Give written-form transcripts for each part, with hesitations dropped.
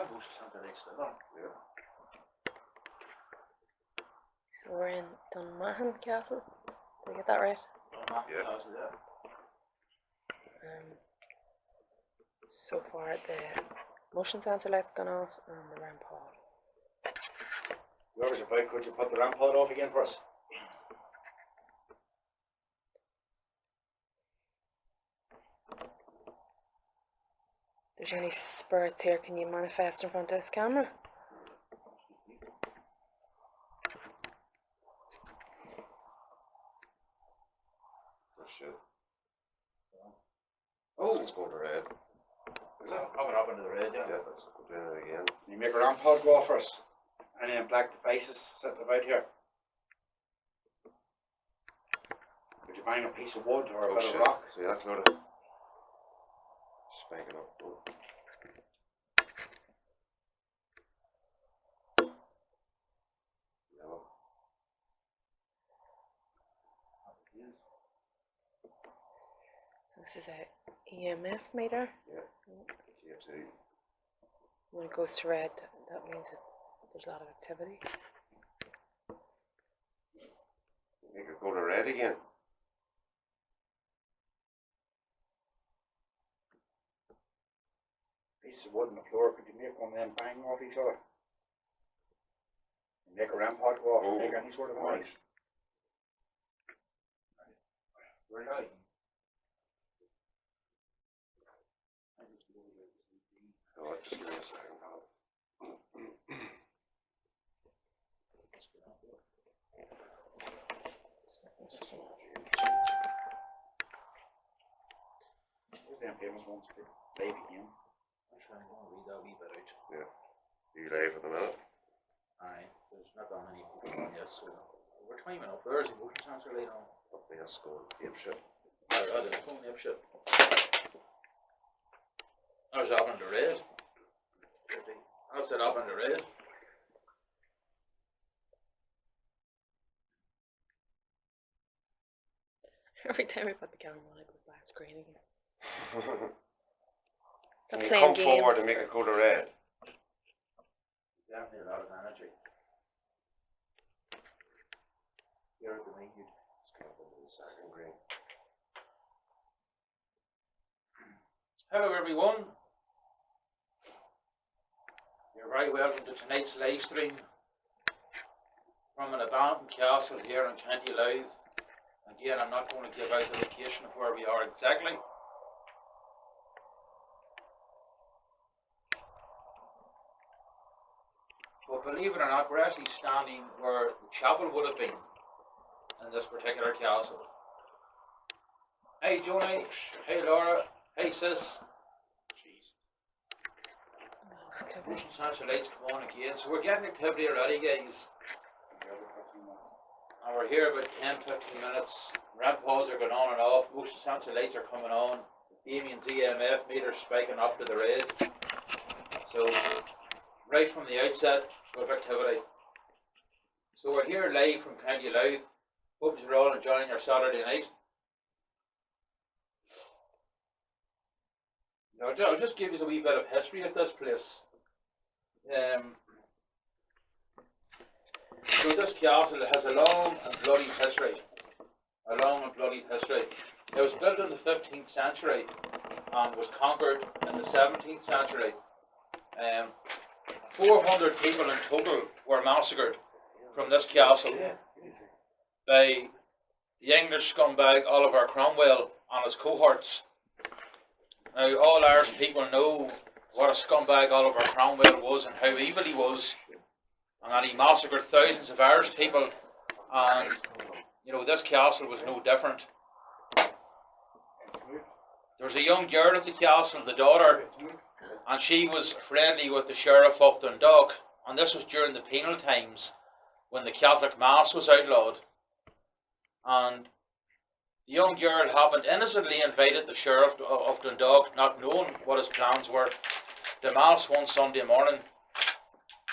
I've moved to Santa Lakes still on. Yeah. So we're in Dunmahon Castle. Did I get that right? Dunmahon Yeah. Castle, yeah. So far the motion sensor light's gone off and the ramp pod. Whoever's about, could you put the ramp pod off again for us? If there's any spirits here, can you manifest in front of this camera? Oh shit. Oh, Let's go to red. I'm going up into the red, yeah. Yeah, let's go down it again. Can you make a ramp pod go off for us? Any of them black devices sitting about here? Could you bang a piece of wood or a bit of rock? See that load of spanking up. Oh. Yellow. So this is a EMF meter. Yeah. KFC. When it goes to red, that means that there's a lot of activity. Make it go to red again. Piece of wood on the floor, could you make one of them bang off each other? And make a ramp pod go off and make any sort of noise. We're live. Oh, just give me a second, pal. Where's them famous ones for baby game? I'm trying to read that wee bit out. Yeah. You live at the minute? Aye, there's not that many people on yet, so we're timing up. There's a motion sensor light on. Up the school, ape shit. I didn't phone the shit. I was up in the red. I said up in the red. Every time we put the camera on, it goes black screen again. Can They're you playing come forward games. and make it go to red? Definitely a lot of energy. Here at the main, you Let's go up into the second green. Hello everyone. You're very welcome to tonight's live stream from an abandoned castle here in County Louth. Again, I'm not going to give out the location of where we are exactly. But believe it or not, we're actually standing where the chapel would have been in this particular castle. Hey Joni, hey Laura, hey sis. Motion sensor lights come on again, so we're getting activity already, guys. And we're here about 10-15 minutes. Ramp pods are going on and off, motion sensor lights are coming on. Damien's EMF meter spiking up to the red. So, right from the outset, good activity. So we're here live from County Louth. Hope you're all enjoying your Saturday night. Now, I'll just give you a wee bit of history of this place. So this castle has a long and bloody history. A long and bloody history. It was built in the 15th century and was conquered in the 17th century. 400 people in total were massacred from this castle by the English scumbag Oliver Cromwell and his cohorts. Now, all Irish people know what a scumbag Oliver Cromwell was and how evil he was, and that he massacred thousands of Irish people, and you know, this castle was no different. There was a young girl at the castle, the daughter, and she was friendly with the Sheriff of Dundalk, and this was during the penal times when the Catholic Mass was outlawed. And the young girl happened innocently invited the Sheriff of Dundalk, not knowing what his plans were, to Mass one Sunday morning.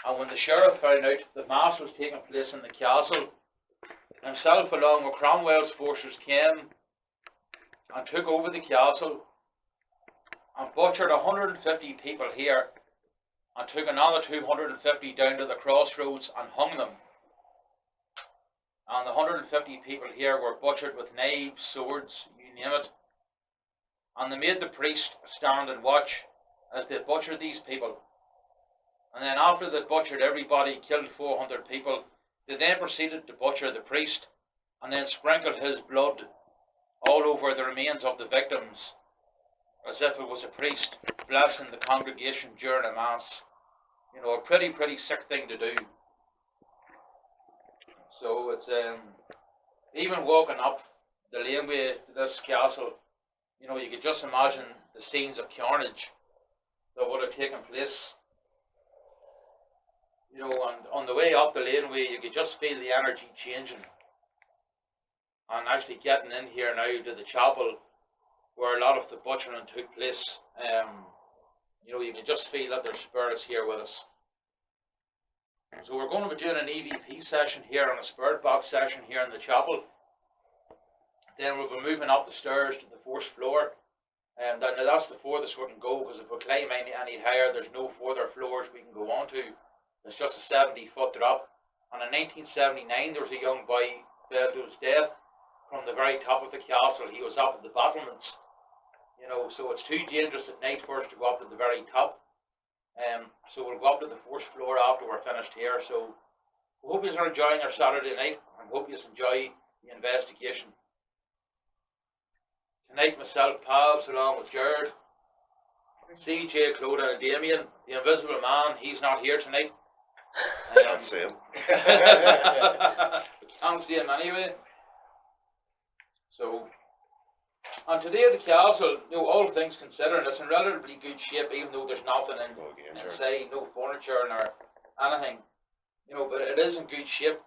And when the Sheriff found out that Mass was taking place in the castle, himself along with Cromwell's forces came and took over the castle and butchered 150 people here and took another 250 down to the crossroads and hung them. And the 150 people here were butchered with knives, swords, you name it. And they made the priest stand and watch as they butchered these people. And then after they butchered everybody, killed 400 people, they then proceeded to butcher the priest and then sprinkled his blood all over the remains of the victims, as if it was a priest blessing the congregation during a mass. You know, a pretty sick thing to do. So it's even walking up the laneway to this castle, you know, you could just imagine the scenes of carnage that would have taken place. You know, and on the way up the laneway, you could just feel the energy changing. And actually getting in here now to the chapel, where a lot of the butchering took place, you know, you can just feel that there's spirits here with us. So we're going to be doing an EVP session here and a spirit box session here in the chapel. Then we'll be moving up the stairs to the 4th floor. And now that's the furthest we can go, because if we climb any higher, there's no further floors we can go on to. It's just a 70-foot drop. And in 1979, there was a young boy bled to his death from the very top of the castle. He was up at the battlements. You know, so it's too dangerous at night for us to go up to the very top. So we'll go up to the 4th floor after we're finished here. So we hope you're enjoying our Saturday night, and hope you enjoy the investigation. Tonight, myself, Pabs, along with Jared, CJ, Clodagh, and Damien, the invisible man, he's not here tonight. Can't see him. We can't see him anyway. So, and today at the castle, you know, all things considered, it's in relatively good shape, even though there's nothing inside, no furniture nor anything. You know, but it is in good shape,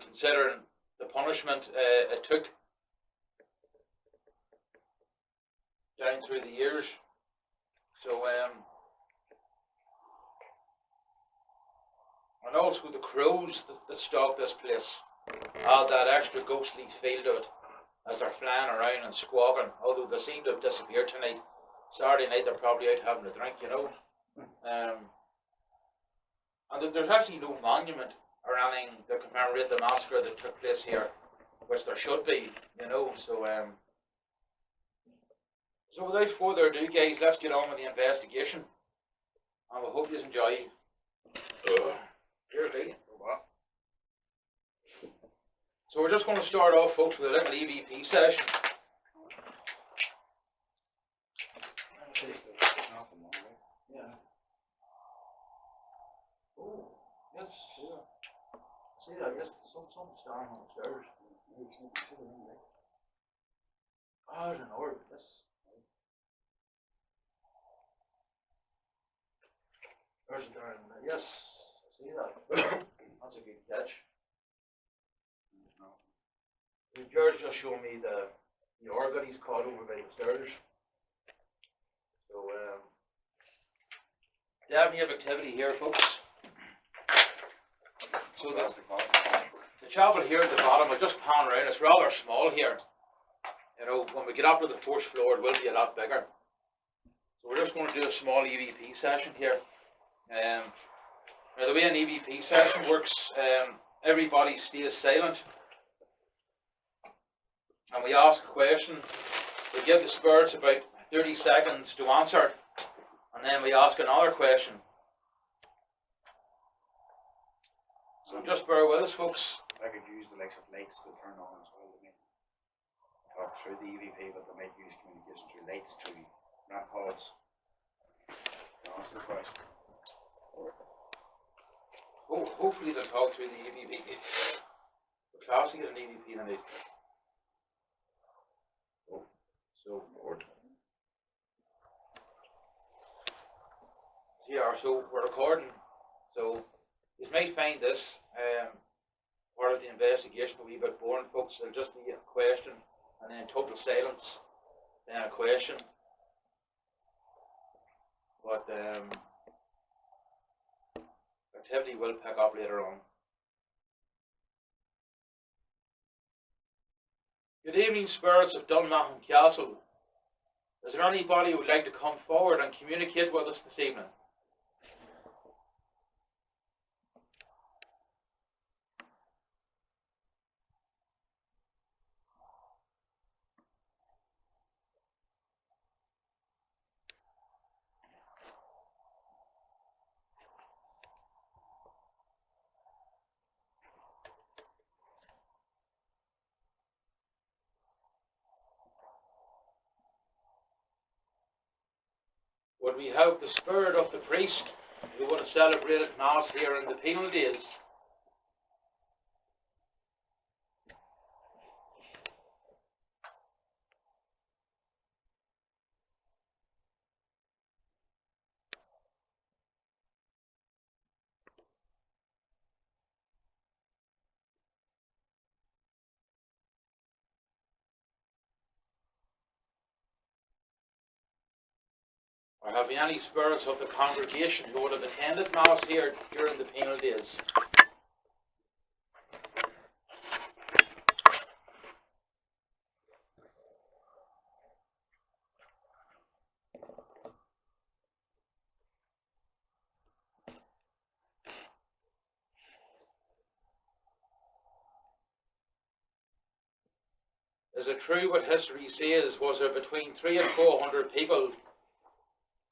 considering the punishment it took down through the years. So, and also the crows that stalk this place add that extra ghostly feel to it, as they're flying around and squawking, although they seem to have disappeared tonight. Saturday night they're probably out having a drink, you know. And there's actually no monument or anything that commemorate the massacre that took place here, which there should be, you know. So so without further ado, guys, let's get on with the investigation, and we hope you enjoy. Here it is. So we're just going to start off, folks, with a little EVP session. Yeah. Oh, yes, see that, yes, something's down on the stairs. Oh, there's an orb, yes. There's a darn, yes, I see that. That's a good catch. George just showed me the orb that he's caught over by the stairs. So, definitely have activity here, folks. So the chapel here at the bottom, I'll just pan around, it's rather small here. You know, when we get up to the 4th floor, it will be a lot bigger. So we're just going to do a small EVP session here. Now the way an EVP session works, everybody stays silent. And we ask a question, we give the spirits about 30 seconds to answer, and then we ask another question. So just bear with us, folks. I could use the likes of lights to turn on as well. They talk through the EVP, but they might use communication through lights, through ramp pods. To answer the question. Hopefully they'll talk through the EVP. The class to get an EVP tonight. So, yeah, so we're recording. So, you might find this part of the investigation a wee bit boring, folks. It'll just be a question, and then total silence, then a question. But activity will pick up later on. Good evening, spirits of Dunmahon Castle. Is there anybody who would like to come forward and communicate with us this evening? we have the spirit of the priest who would have celebrated Mass here in the penal days. Or have we any spirits of the congregation who would have attended Mass here during the penal days? Is it true what history says? Was there between 300 and 400 people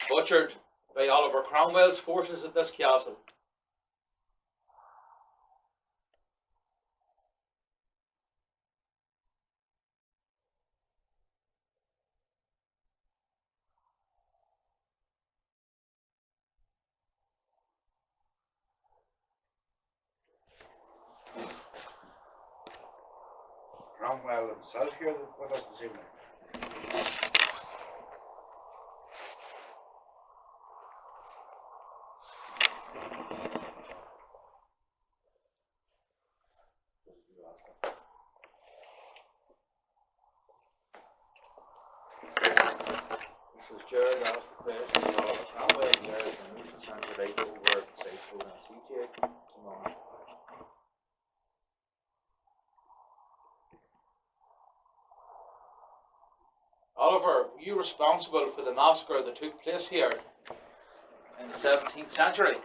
butchered by Oliver Cromwell's forces at this castle? Cromwell himself here with us this evening. This is Jared asked the question of Oliver Cromwell here at the Motion Centre right over at Southfield and CJ. Come on. Oliver, were you responsible for the massacre that took place here in the 17th century?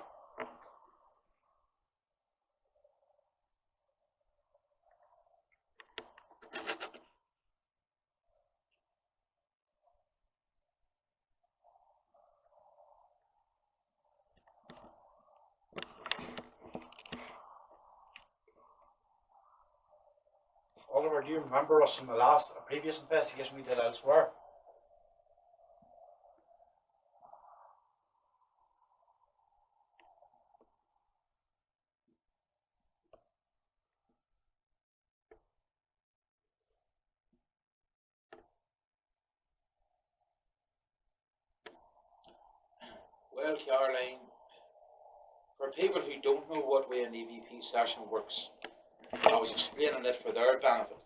Oliver, do you remember us from the last previous investigation we did elsewhere? Well, Caroline, for people who don't know what way an EVP session works, I was explaining it for their benefit.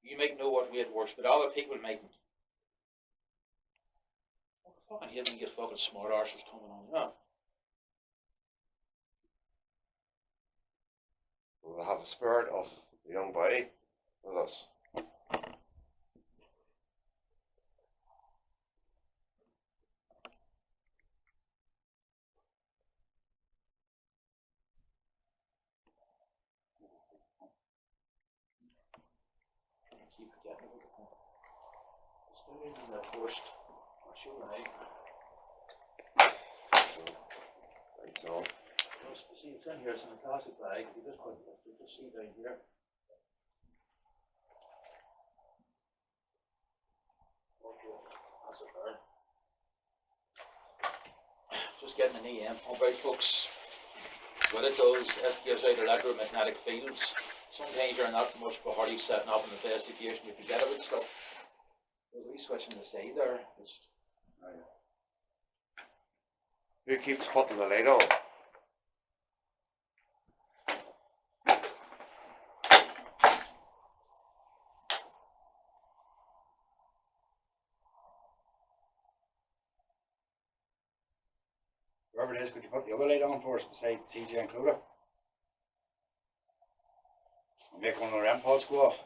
You might know what way it works, but other people mightn't. Fucking hate when you get fucking smart arses coming on, you know? We'll have the spirit of the young body with us. Keep forgetting about the thing. Still in the first. I'll show you now. Right, so. See, it's in here, it's in a plastic bag. You just put it, you just see down here. Okay, that's it there. Just getting an EM pump out, folks. What it does, it gives out electromagnetic fields. Sometimes you're not much of a hurry setting up an investigation, you forget about stuff. There's a wee switch on the side there. Who keeps putting the light on? Whoever it is, could you put the other light on for us beside CJ and Cluda? And make one of the REM pods go off.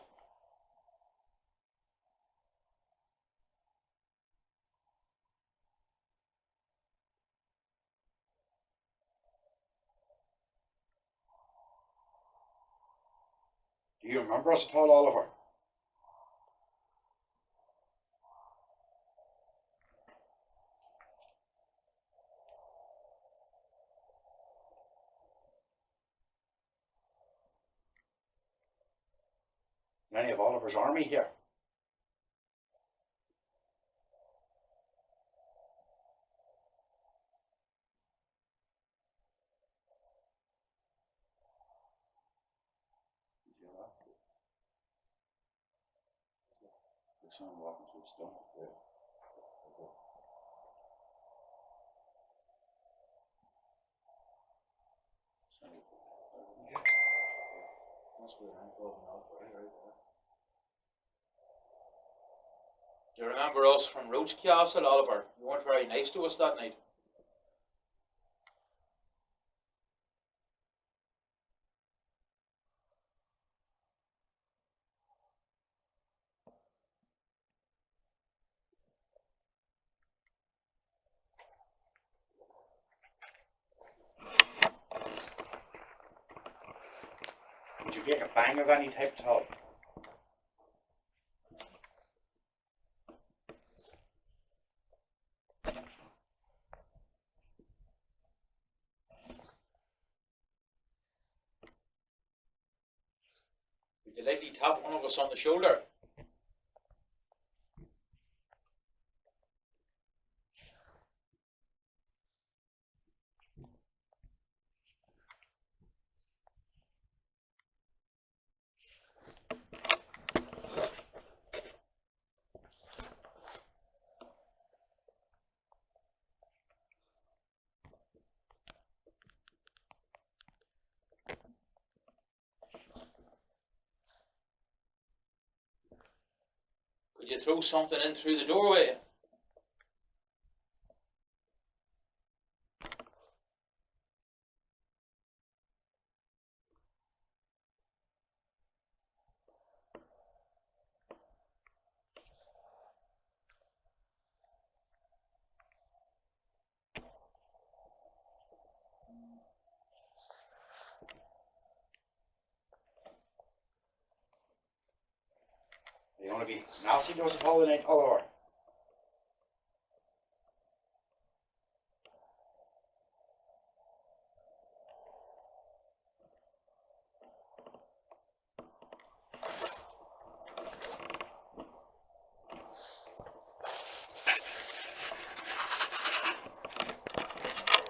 Do you remember us at all, Oliver? Any of Oliver's army here? There's someone walking through the stone. Yeah. That's good. I'm going out right there. Do you remember us from Roach Castle, Oliver? You weren't very nice to us that night. Would you make a bang of any type at all? Would you lightly tap one of us on the shoulder? Could you throw something in through the doorway? You want to be nasty to us at all tonight, Oliver?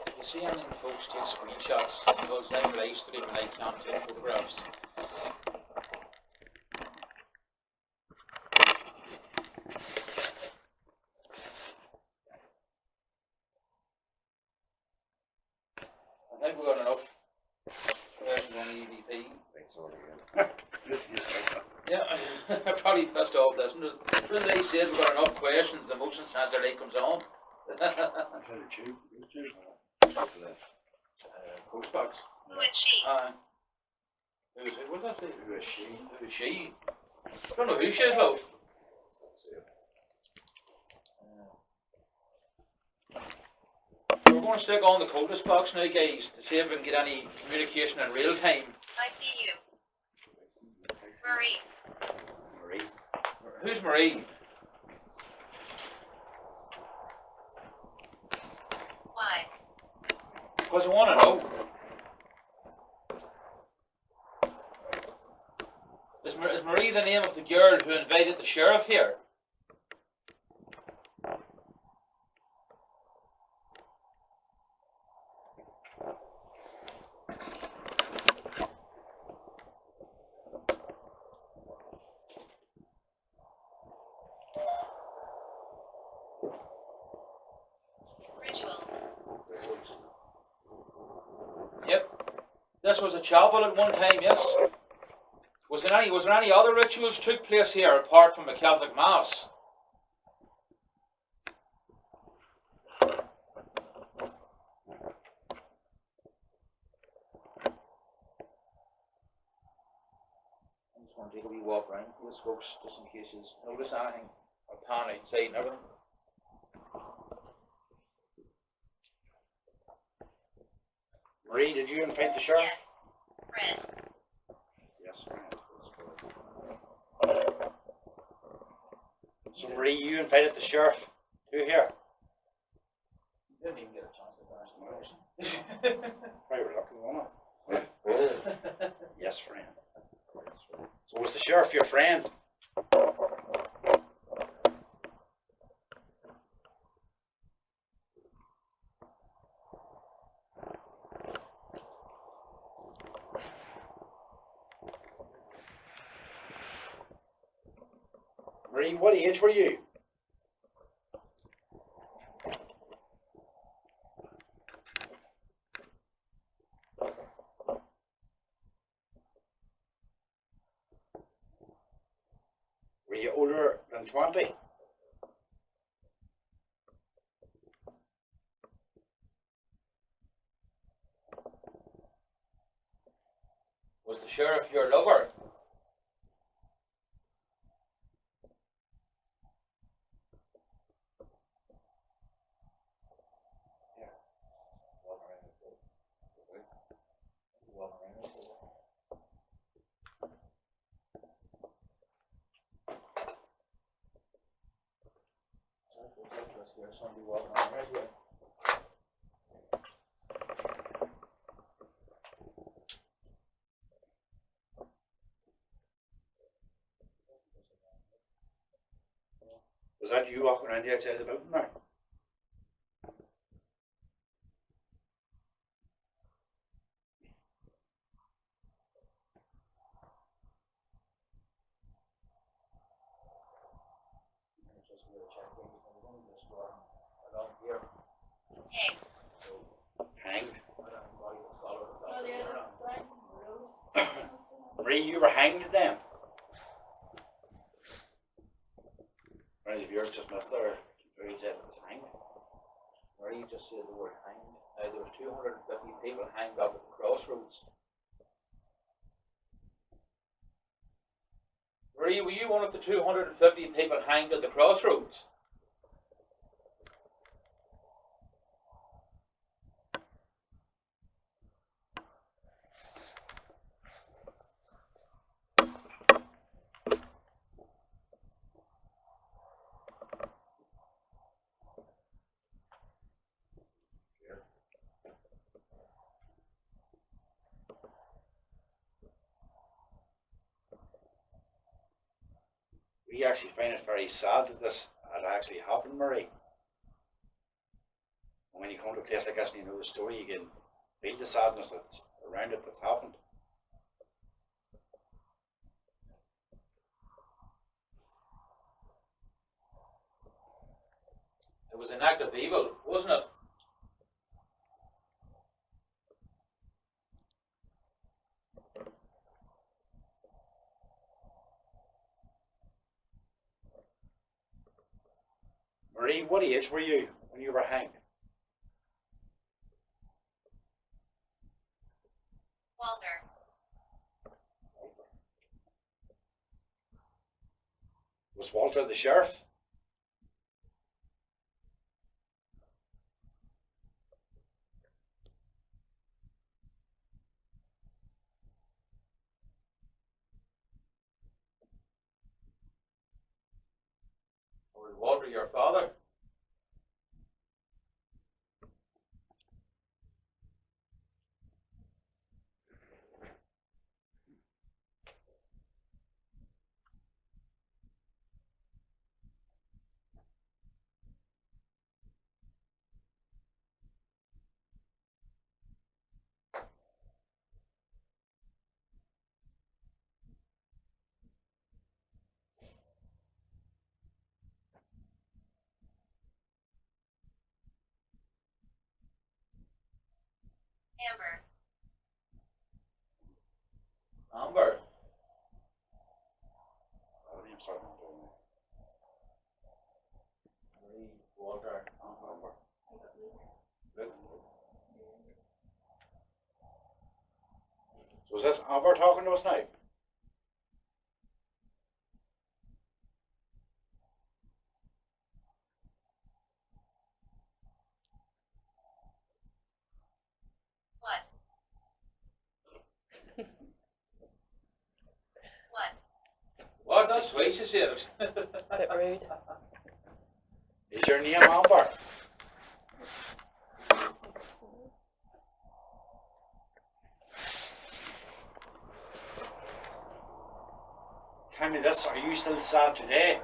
If you see anything, folks, take screenshots because I'm live streaming and I can't take photographs. I think we got enough questions on the EVP. Thanks all again. Yeah, I probably pissed off listeners. When they said we got enough questions, the motion sensor light comes on. Post box. Who is she? Who is it? What did I say? Who is she? Who is she? I don't know who she is, love. We're going to stick on the codus box now, guys, to see if we can get any communication in real time. I see you. Marie. Marie. Who's Marie? Why? Because I want to know. Is Marie the name of the girl who invited the sheriff here? Rituals. Yep. This was a chapel at one time, yes. Was there any other rituals took place here apart from the Catholic Mass? I just want to take a wee walk around this, folks, just in case you notice anything or pan outside and everything. Marie, did you invite the sheriff? Yes. Fred. Yes, Fred. So Marie, you invited the sheriff to here? Didn't even get a chance to ask the question. Right, we're lucky, woman. Yes, friend. So was the sheriff your friend? Marie, what age were you? Were you older than 20? Was the sheriff your lover? Somebody walking around right here. Was that you walking around the outside of the building there? Just a little check in, we're going to just go along here. Hey. Hanged. I don't know why you follow the Marie, you were hanged then? One of the viewers just missed there. Where he said it was hanged. Where you just said the word hanged. Now there was 250 people hanged up at the crossroads. Were you one of the 250 people hanged at the crossroads? We actually find it very sad that this had actually happened, Marie. And when you come to a place like this and you know the story, you can feel the sadness that's around it that's happened. It was an act of evil, wasn't it? Marie, what age were you when you were hanged? Walter. Was Walter the sheriff? Or was Walter your father? Amber. Amber. What name's starting to do now? Marie, Walter, Amber. Luke. So is this Amber talking to us now? What? What? What? That's why she said it. Bit rude. Is your name Amber? Tell me this, are you still sad today?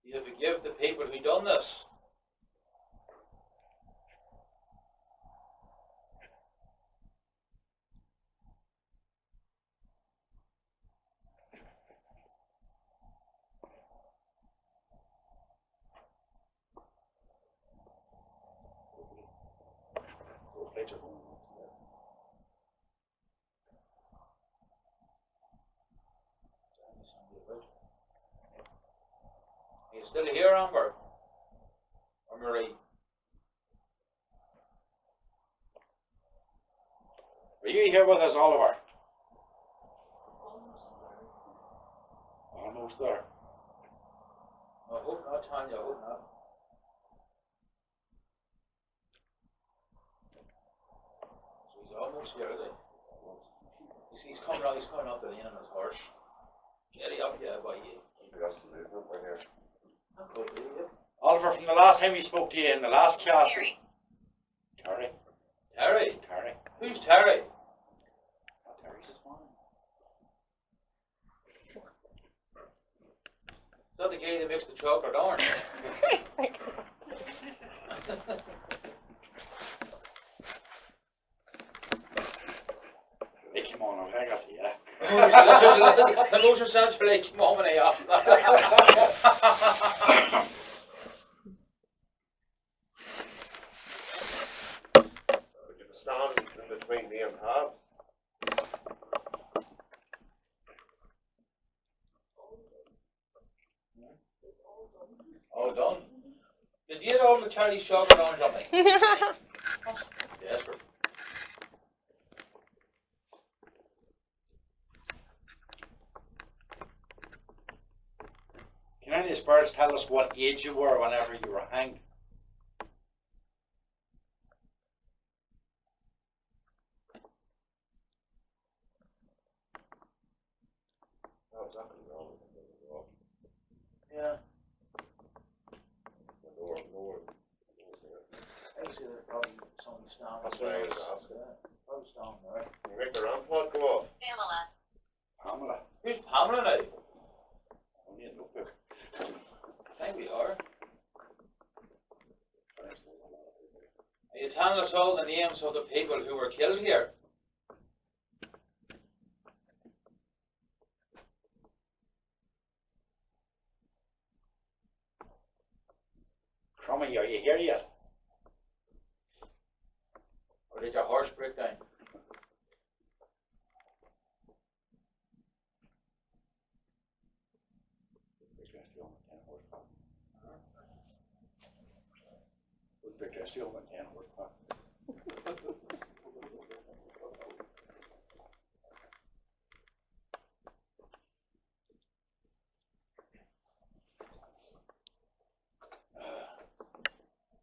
Do you forgive the people who done this? lights are going on. Are you still here, Amber? Or Marie? Are you here with us, Oliver? Almost there. I hope not, Tanya, I hope not. So he's almost here, is he? He's coming up to the end of his horse. Get it up, yeah, by you. That's the movement right here. That could be, yeah. Oliver, from the last time we spoke to you in the last castle. Terry. Terry. Terry? Terry. Who's Terry? Oh, Terry's his mom. Is that the guy that makes the chocolate orange? He's like, Hey, come on, I'll hang on to you. The motion sounds like, come on, man, off. We can stand in between me and Tab. All done. Did you get all the Terry's chocolate orange on me? Desperate. Can any of the spirits tell us what age you were whenever you were hanged? Oh, exactly wrong. Yeah. No. I see there's probably some stand. That's what I was asking. Yeah, probably stand there. Can you make the rampart go off? Pamela. Pamela. Who's Pamela now? Only a notebook. I think we are. Are you telling us all the names of the people who were killed here? Crummy, are you here yet? Or did your horse break down?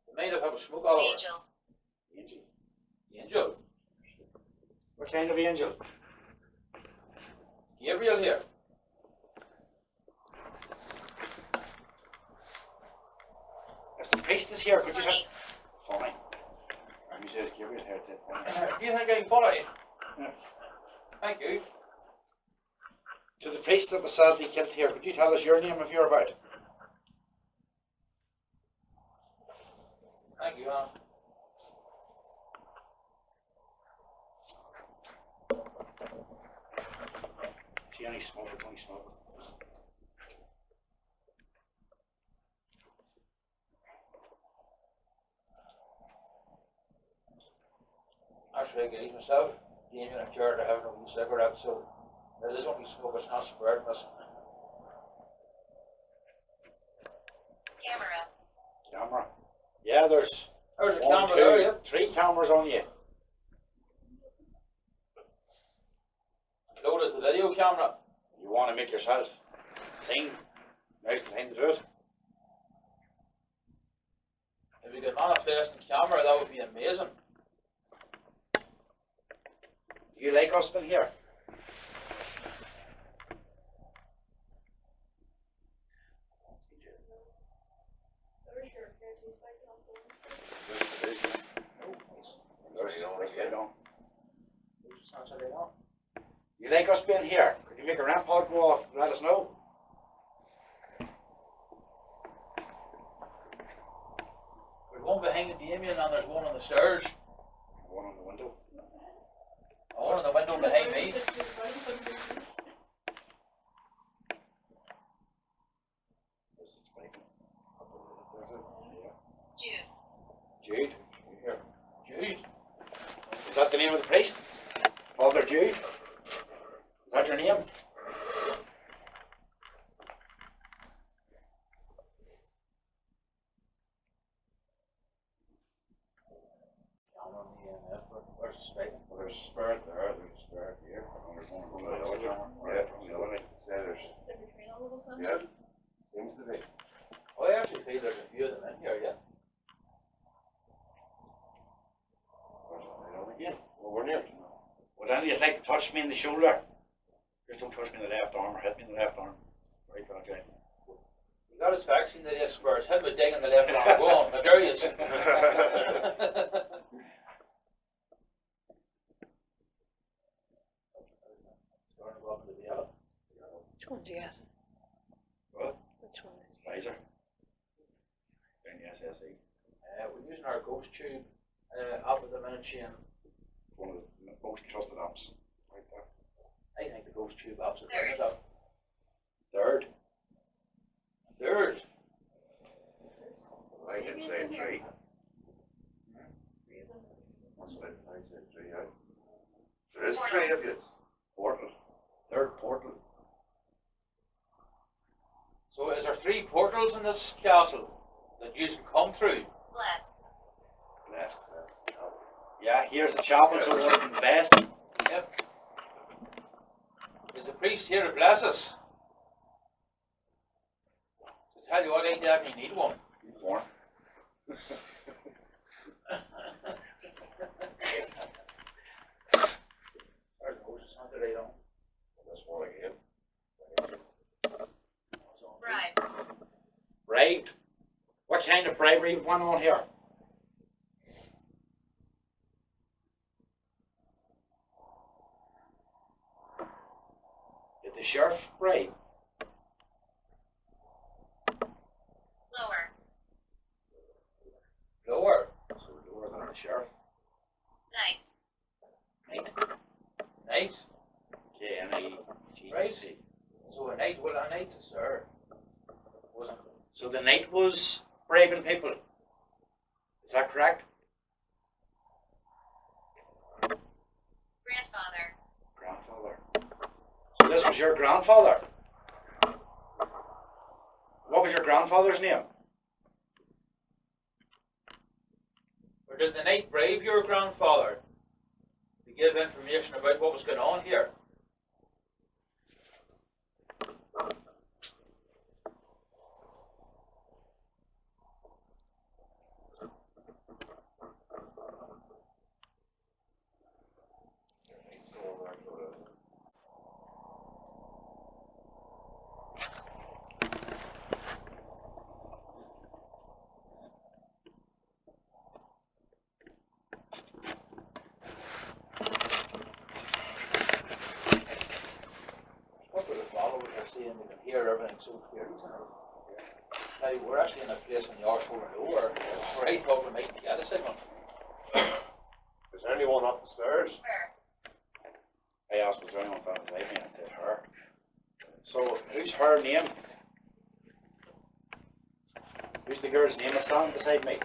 They might have had a smoke all over. Angel. Angel. Angel. What kind of angel? Gabriel here. If the priest is here, could you Funny. have... Funny. And he says Gabriel here to funny. Do you think I can follow you? Yeah. Thank you. To the priest that was sadly killed here, could you tell us your name if you're about? Thank you, Anne. See any smoke? It's only smoke. Actually, I get it myself. Damien and Jared are having a wee cigarette, so there is only smoke, it's not spreading us. Camera. Camera. Yeah, there's There's a one, camera two, there, yep. 3 cameras on you. Load is the video camera. You want to make yourself sing? Now's the time to do it. If we could manifest in camera, that would be amazing. Do you like us being here? You like us being here? Could you make a rampart go off? Let us know. There's one behind Damien and there's one on the stairs. One on the window. And one on the window behind me. Jude. Jude. Here. Jude. Is that the name of the priest? Father Jude? Is that your name? Where's the spirit? Well, there's a spirit there, there's a spirit here. Yeah, so there's, yeah, seems to be. Oh, I actually feel there's a few of them in here, yeah. Yeah. Well, we're near. Would any of you like to touch me in the shoulder? Just don't touch me in the left arm or hit me in the left arm. Right back in. You got his vaccine that is squares. Hit with dig in the left arm. Go on, I dare you. Which one do you get? What? Which one? Pfizer. Down the SSE. We're using our ghost tube up at the minute, Shane. One of the most trusted apps. Right there. I think the ghost tube apps are doing it up. Third. Third. I can say 3. That's what I said 3, yeah. There is 3 of you. Portal. Third portal. So is there 3 portals in this castle that you can come through? Blessed. Blessed. Yeah, here's the chapel, so we're in best. Yep. Is the priest here to bless us? To tell you what, I definitely need one. More. There's Moses on today, don't This one again. Bribe. Bribed. What kind of bribery went on here? Did the sheriff bribe? Lower. Lower. So lower than the sheriff. Night. Knight. Knight. K-N-I-G-T. Right. So a knight, well, a knight's a sir. Wasn't it? So the knight was bribing people. Is that correct? Grandfather. Grandfather. So this was your grandfather? What was your grandfather's name? Or did the knight bribe your grandfather to give information about what was going on here? What would the followers are saying? They can hear everything so clearly tonight. Now, we're actually in a place in the Arsehole where I thought we might get a signal. Is there anyone up the stairs? Where? I asked was there anyone found beside me and said her. So who's her name? Who's the girl's name that's standing beside me?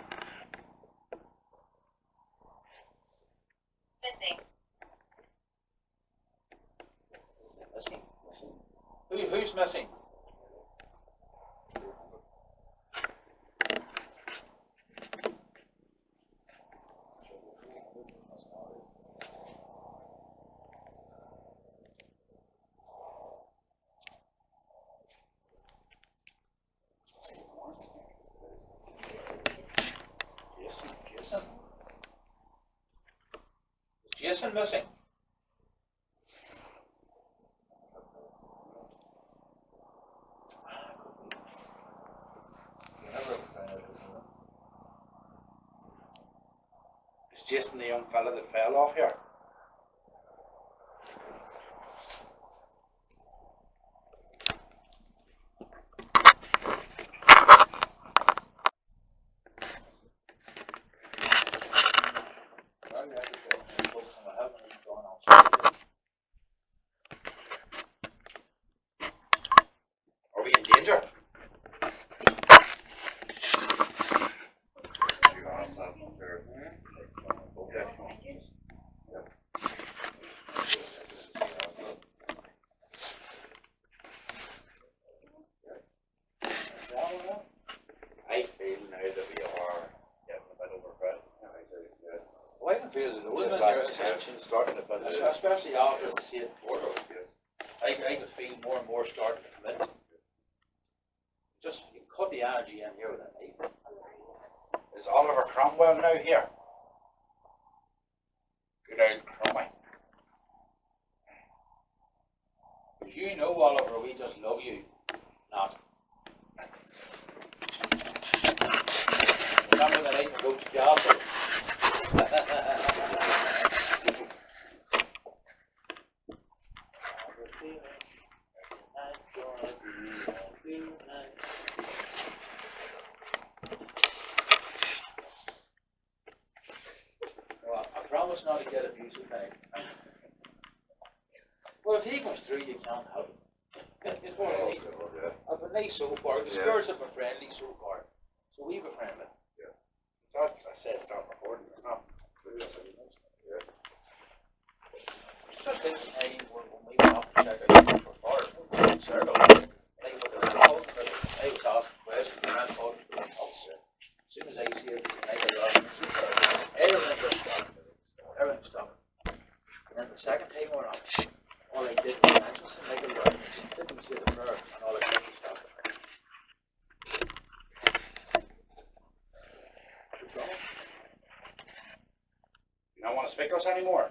Missing. Missing. Who's missing? Jason. Is Jason missing? Is Jason the young fella that fell off here? Are we in danger? You asked that up there. Okay. there is. tension starting to build. Especially after the same portal. I could feel more and more starting to come in. Just you cut the energy in here with a knife. Is Oliver Cromwell now here? Good old Cromwell. Because you know, Oliver, we just love you. Not. Remember the night to go to Castle? Well, I promise not to get abusive now. Well, if he comes through, you can't help it. It's what I think. I've been nice so far. The Spurs have been friendly so far. So we've been friendly. I said stop recording. It's not. Just this time when we went off to check out for far circle, I was asked questions and I thought, as soon as I see it, I got everything just stopped. Everything stopped. And then the second time went on, all I did was mention something like a didn't say the prayer, and all I did was stop. You don't want to speak to us anymore?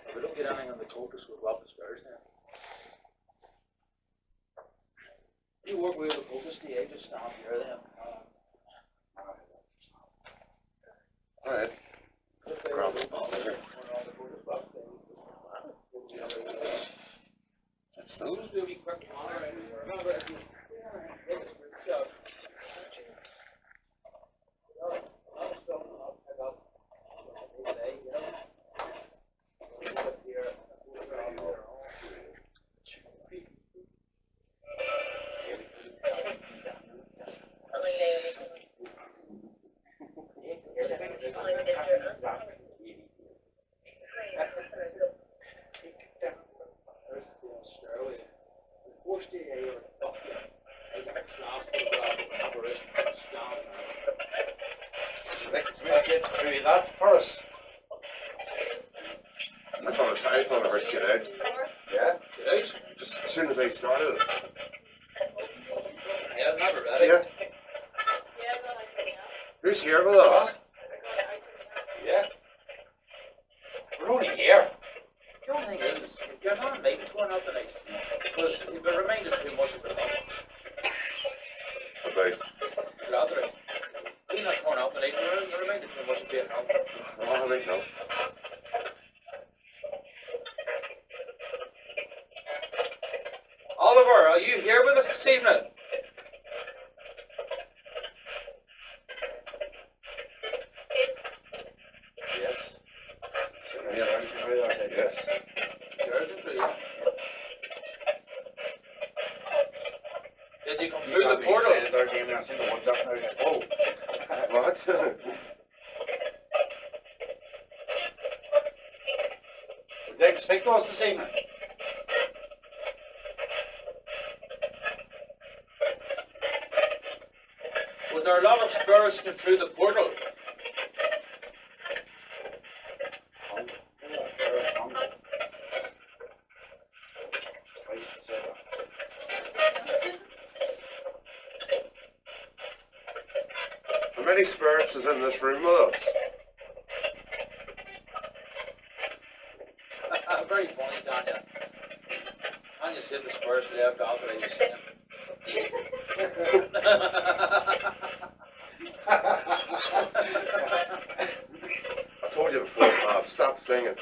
If we don't get anything on the focus, we'll go up the stairs now. You work with the focus, I just stand here then. Alright. Grab it. That's still. We'll be quick tomorrow. Remember, if you Through that for us. I thought I heard get out. Yeah. get out. Just as soon as I started it. Yeah, never ready. Yeah. Who's here with us? Yeah. We're only here. The only thing is, you're not maybe torn up tonight. Because you've been reminded too much of the thing. About. Rather, we're not torn up tonight, you're reminded too much of Vietnam. Oh, I think no. Oliver, are you here with us this evening? Yes. Yeah. Yes. Did you come through the portal? They're gaming us into one just now. Oh. What? Would they speak to us this evening? Was there a lot of spirits came through the portal? How many spirits is in this room with us? Very funny, Tanya. Tanya said the spirits left after I was singing. I told you before, Bob, stop singing.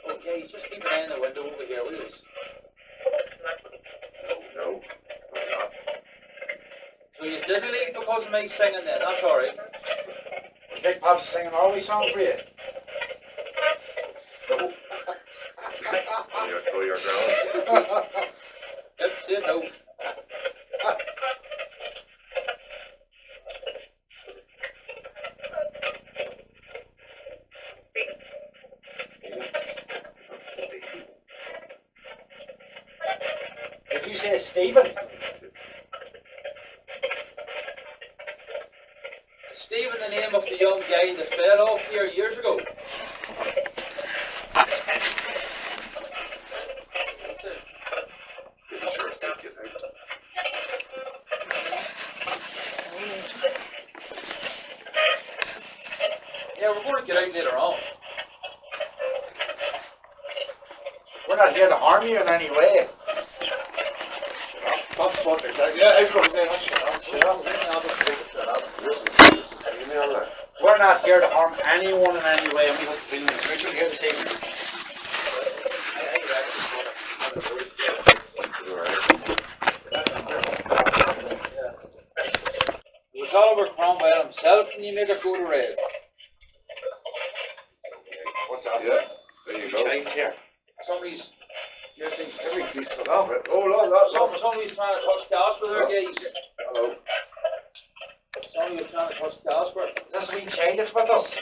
Okay, just keep an eye on the window over here, will you? No, I'm not. So you didn't leave because of me singing then, that's alright. You think Pop's singing all these songs for you? No. Throw your ground. That's it, no. Did you say Stephen? Is Stephen the name of the young guy that fell off here years ago? Sure, thank you. Yeah, we're going to get out later on. We're not here to harm you in any way. That's what they said. Yeah, I was going to say that. Shut up. This is email there. We're not here to harm anyone in any way, and we hope to feel this. Richard here this evening. It was Oliver Cromwell himself, can you make it go to red? What's that? Yeah, there you go. Change here. Somebody's, you think, Every piece of it. Oh, look. somebody's trying to touch Casper there, guys. Hello. Somebody was trying to touch Casper. Is this wee Jay that's with us?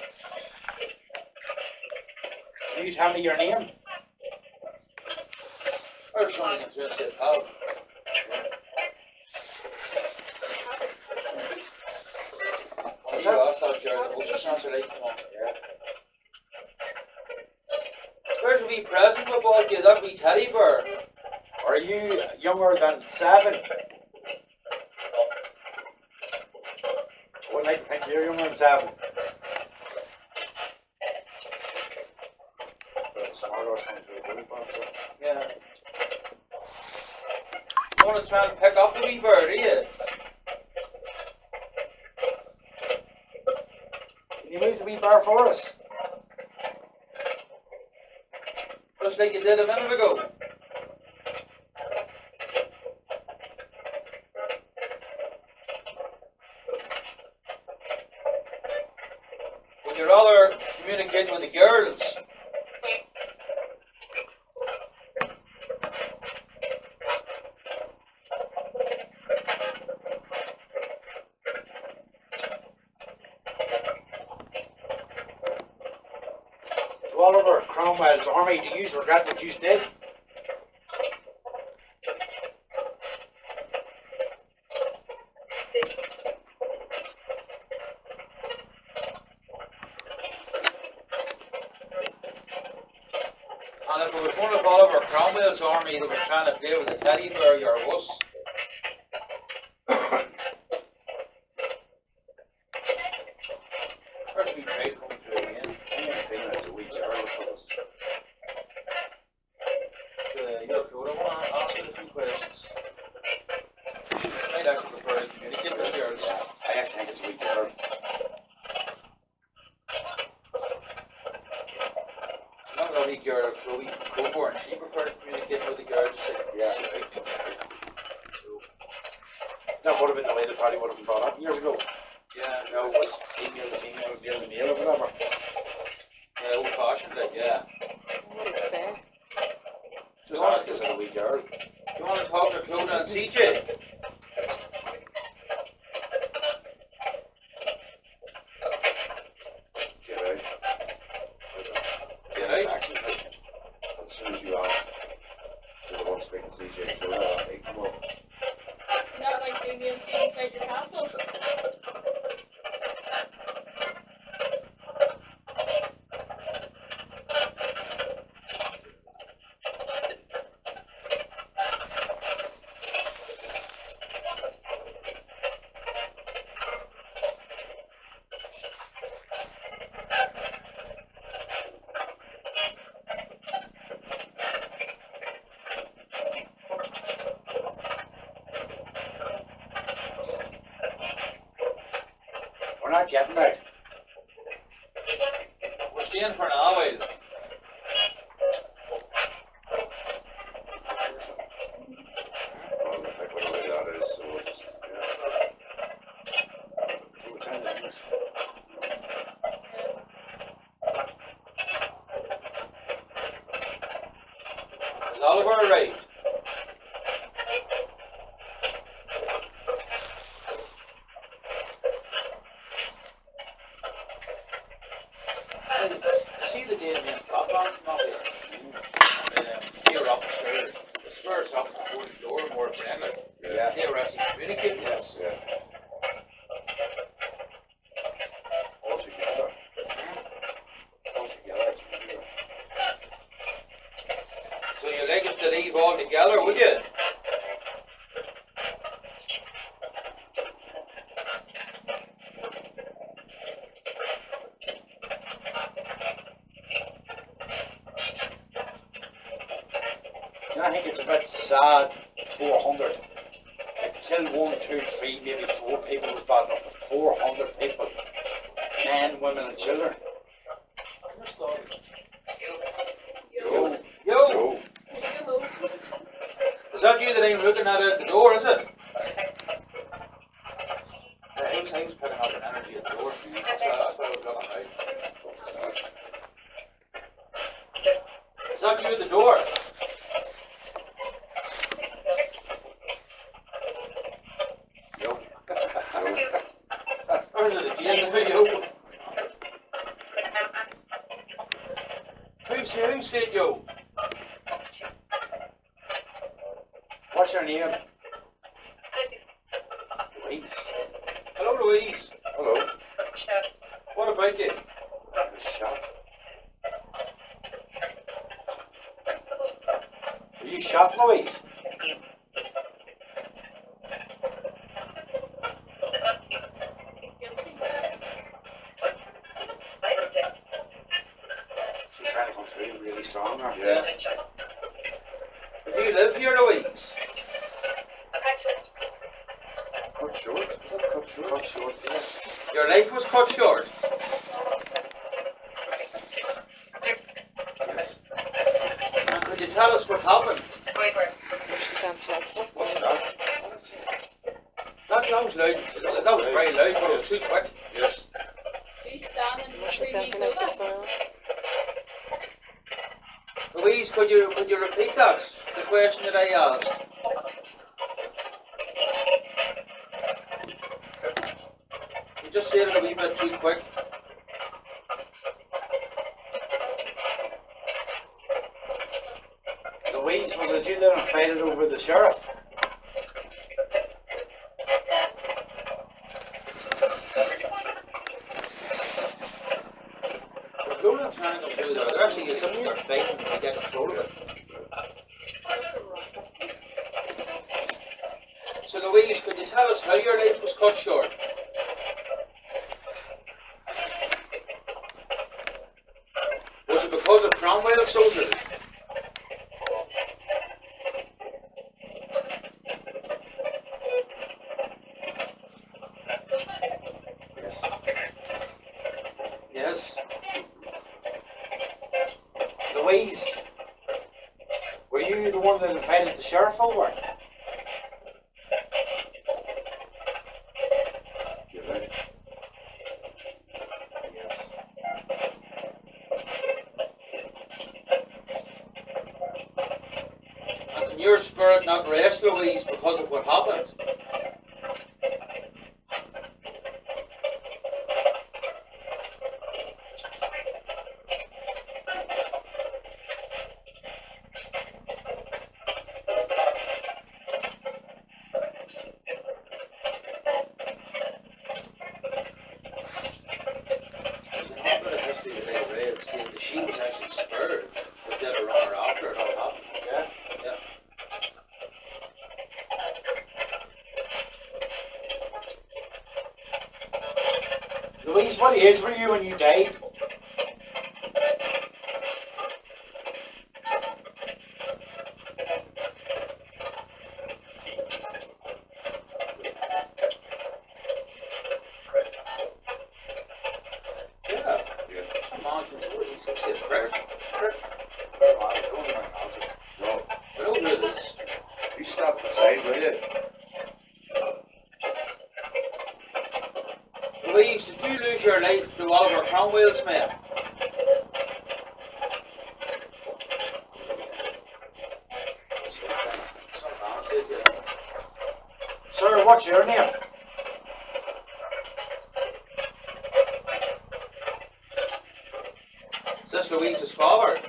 Can you tell me your name? Or somebody can just say, pal. What's You that? asked that, Jared. What's the sounds like? Come on. Where's the wee present we bought you? That wee teddy bear. Are you younger than 7? I would like to think you're younger than 7. Yeah. You want to try and pick up the wee bird, are you? Can you move the wee bar for us? Just like you did a minute ago. Would you rather communicate with the girls? To Oliver Cromwell's army, do you regret what you did? And if it was one of Oliver Cromwell's army that were trying to play with the teddy bear, you're a wuss. Where's we trade coming through again? It's a wee girl for us. You're cool. I want to ask you a few questions. I'd actually prefer to communicate with the girls. I actually think it's a wee girl. Not a wee girl, a wee Coburn. She preferred to communicate with the girls. Yeah. That would have been the way the party would have been brought up years ago. Yeah, You know, it was female to female, male to male, or whatever. yeah, old fashioned, like, yeah. What did it say? Just ask us a wee girl. You want to talk to Clodagh and CJ? Get out. Get out. Actually, as soon as you ask, there's the one speaking to CJ. So, hey, come on. Not like being inside your castle. We're not getting out. We're staying for an hour. Well, I think whatever that is, so we'll just, yeah. What time is it? Is Oliver right? See the day me and Papa come up here. Here up the stairs. The stairs up the fourth floor. leave altogether, would you? I think it's a bit sad, 400. It killed 1, 2, 3, maybe 4 people was bad enough, but 400 people, men, women and children. Yo. Yo! Is that you that I'm looking at out the door, is it? Eight times putting up an energy at the door. That's what I was looking at. Is that you at the door? Yo. Or is it again? Yo? Who said yo? What's your name? Louise. Hello, Louise. Hello. What about you? Shot. Were you shot, Louise? She's trying to come through really strong now. Yes. Do you live here, Louise? Cut short. Is that cut short? Cut short, yeah. Your life was cut short. Yes. And could you tell us what happened? Motion sounds let's just go What's on. that? What is it? That was loud. That was very loud, but it was too quick. Yes. She's standing. Motion sounds like as well. Louise, could you repeat that? The question that I asked. You just said it a wee bit too quick. Louise, was it you that invited over the sheriff? There's no one trying to do that. There actually is something they're fighting to get control of it. So Louise, could you tell us how your life was cut short? Was it because of Cromwell soldiers? Yes. Yes. Louise, were you the one that invited the sheriff over? You're right. Yes. And can your spirit not rest, Louise, because of what happened? There's an awful bit of history that I read saying that she was actually spared, but they had to run her after it all happened. Yeah. Yeah. Louise, what age were you when you died? Yeah. Yeah. Come on, can you say prick? No. I know who it is. You stop beside, will you? Louise, did you lose your life to Oliver Cromwell's men? Some man said, yeah. Sir, what's your name? Is this Louise's father?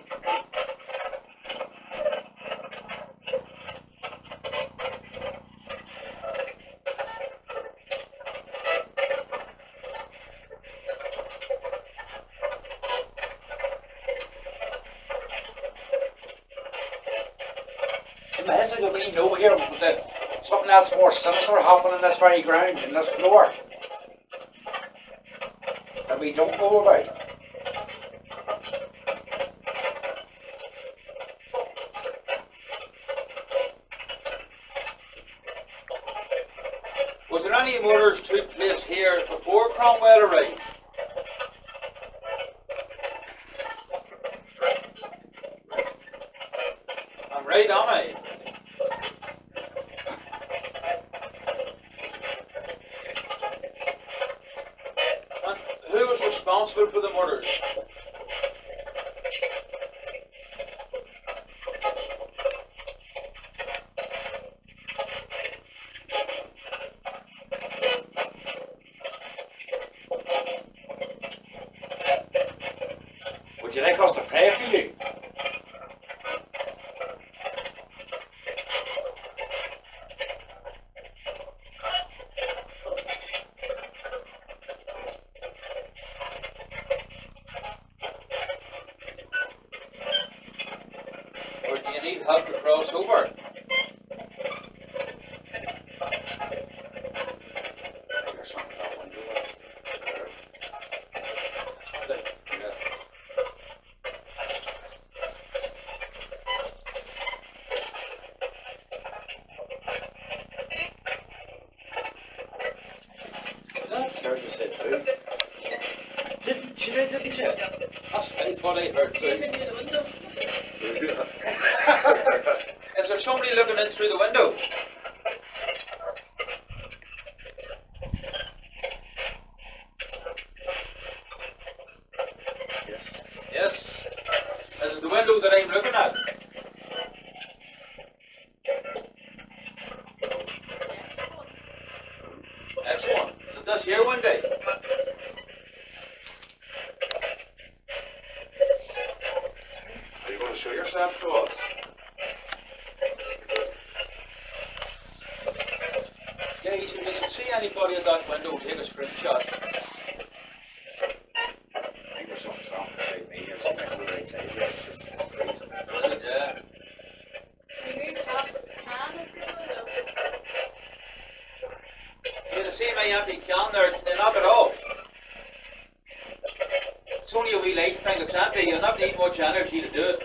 from the history that we know here, that something else more sinister happened in this very ground, in this floor, that we don't know about. Was there any murders took place here before Cromwell arrived? I'm right, am I? And who was responsible for the murders? Would you like us to pray for you? Or do you need help to cross over? There's something out window. Heard you said who? Didn't you? That's what I heard Came too. in through the window. Is there somebody looking in through the window? Yes. Yes. Is it the window that I'm looking at? Excellent. Is it this here window? Are you going to show yourself to us? Yeah, you should see anybody at that window take a screenshot. I think there's something wrong with me here. Something on the right side here. It's just freezing. Yeah. Remove the box can in through the window. You can see my empty can there, they knock it off. It's only a wee light thing, it's empty, you'll not need much energy to do it.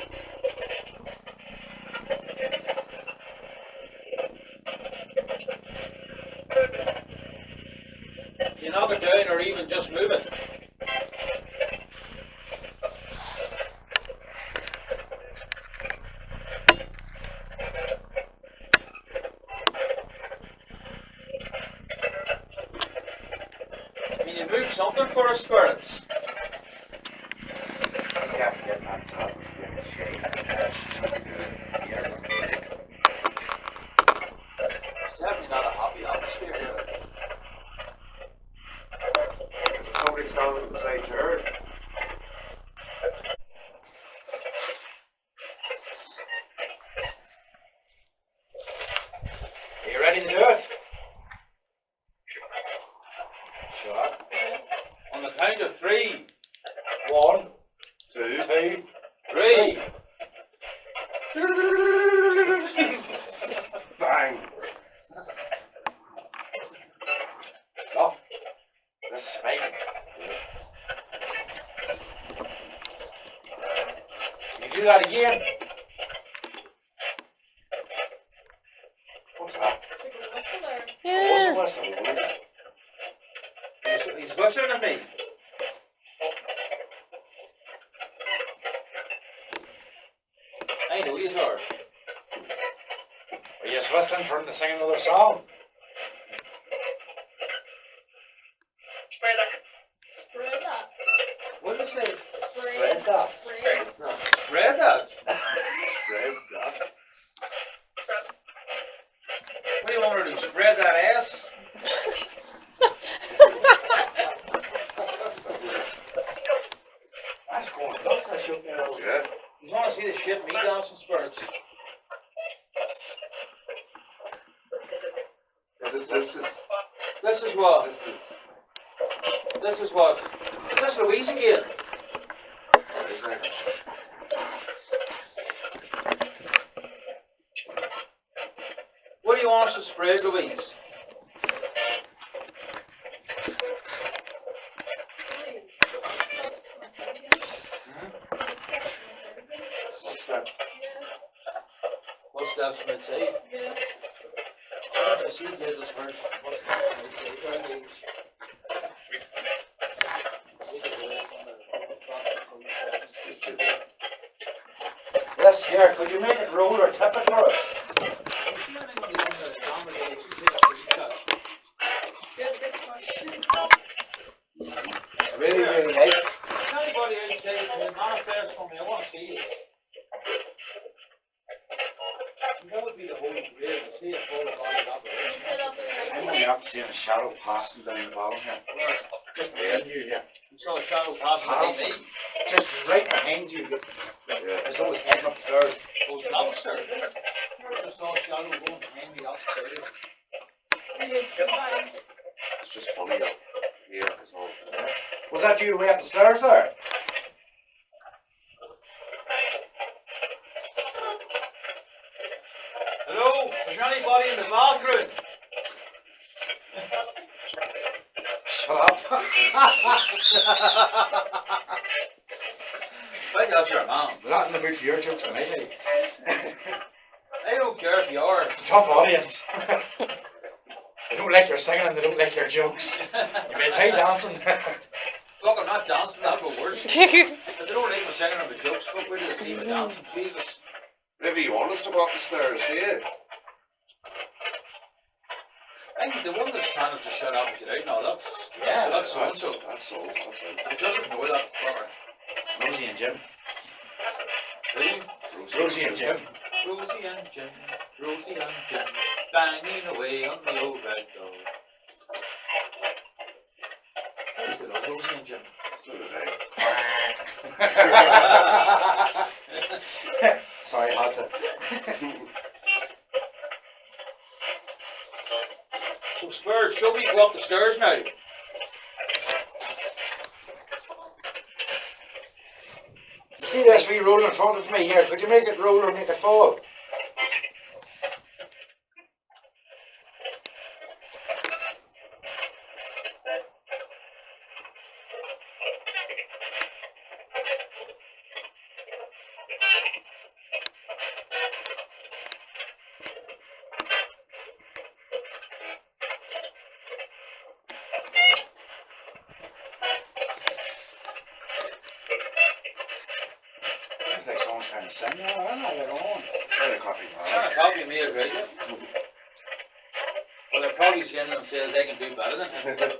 You knock it down or even just move it. Can you move something for us, spirits? You have to get that sadness being a shade. It's definitely not a happy atmosphere here. There's somebody standing beside Jared. Are you ready to do it? Sure. On the count of three. 1, 2, 2, 3. bang! Oh, this is spiking. Can you do that again? What's that? Took a whistle or Yeah. What's the whistle? He's whistling at me. I know you are. Are you just whistling for him to sing another song? spread that. What did you say? Spread that. Spread. No. Spread that. Spread that. What do you want me to do? Spread that ass? That's going nuts, I should know. Yeah. You want to see the shit me dancing spirits? This is This is what? this is This is what? Is this Louise again? do you want us to spray, Louise? What's that? What's that from outside? Yeah. I see the others first. What's that from outside? Yes, here, could you make it roll or tip it for us? Yeah, the big question. It's really, really nice. If anybody outside can manifest for me, I want to see it. That would be the whole grave, to see it fall apart that way. You said that's the I'm right only after seeing a shadow passing down the bottom here. Where? Just behind you here. You saw a shadow passing behind me. Just right behind you. Yeah. As though it's heading upstairs. Goes upstairs. I just saw a shadow going behind me upstairs. You had 2 bags. It's just funny up here. It's all. Was that you way up the stairs there? Hello? Is there anybody in the bathroom? Shut up. I think that's your mom. They're not in the mood for your jokes tonight, eh? I don't care if you are. It's a tough audience. They don't like your singing and they don't like your jokes. You may try dancing. Look, I'm not dancing, that'll go worse. If they don't like my singing or my jokes, fuck, where do they see me dancing? Jesus. Maybe you want us to go up the stairs, do you? I think the one that's trying to just shut up and get out now, that's so and so. That's all. That's all. I just ignore that fucker. Rosie and Jim. Who? Rosie and Jim. Rosie and Jim, Rosie and Jim, banging away on the old red door. I used to love Rosie and Jim. So did I. Sorry, I had to. So Spurs, shall we go up the stairs now? See this wee roll in front of me here. Could you make it roll or make it fall? It's like someone's trying to sing. I don't know what's going on. Trying to copy Trying to copy me as radio. Well, they're probably seeing themselves they can do better than him. that.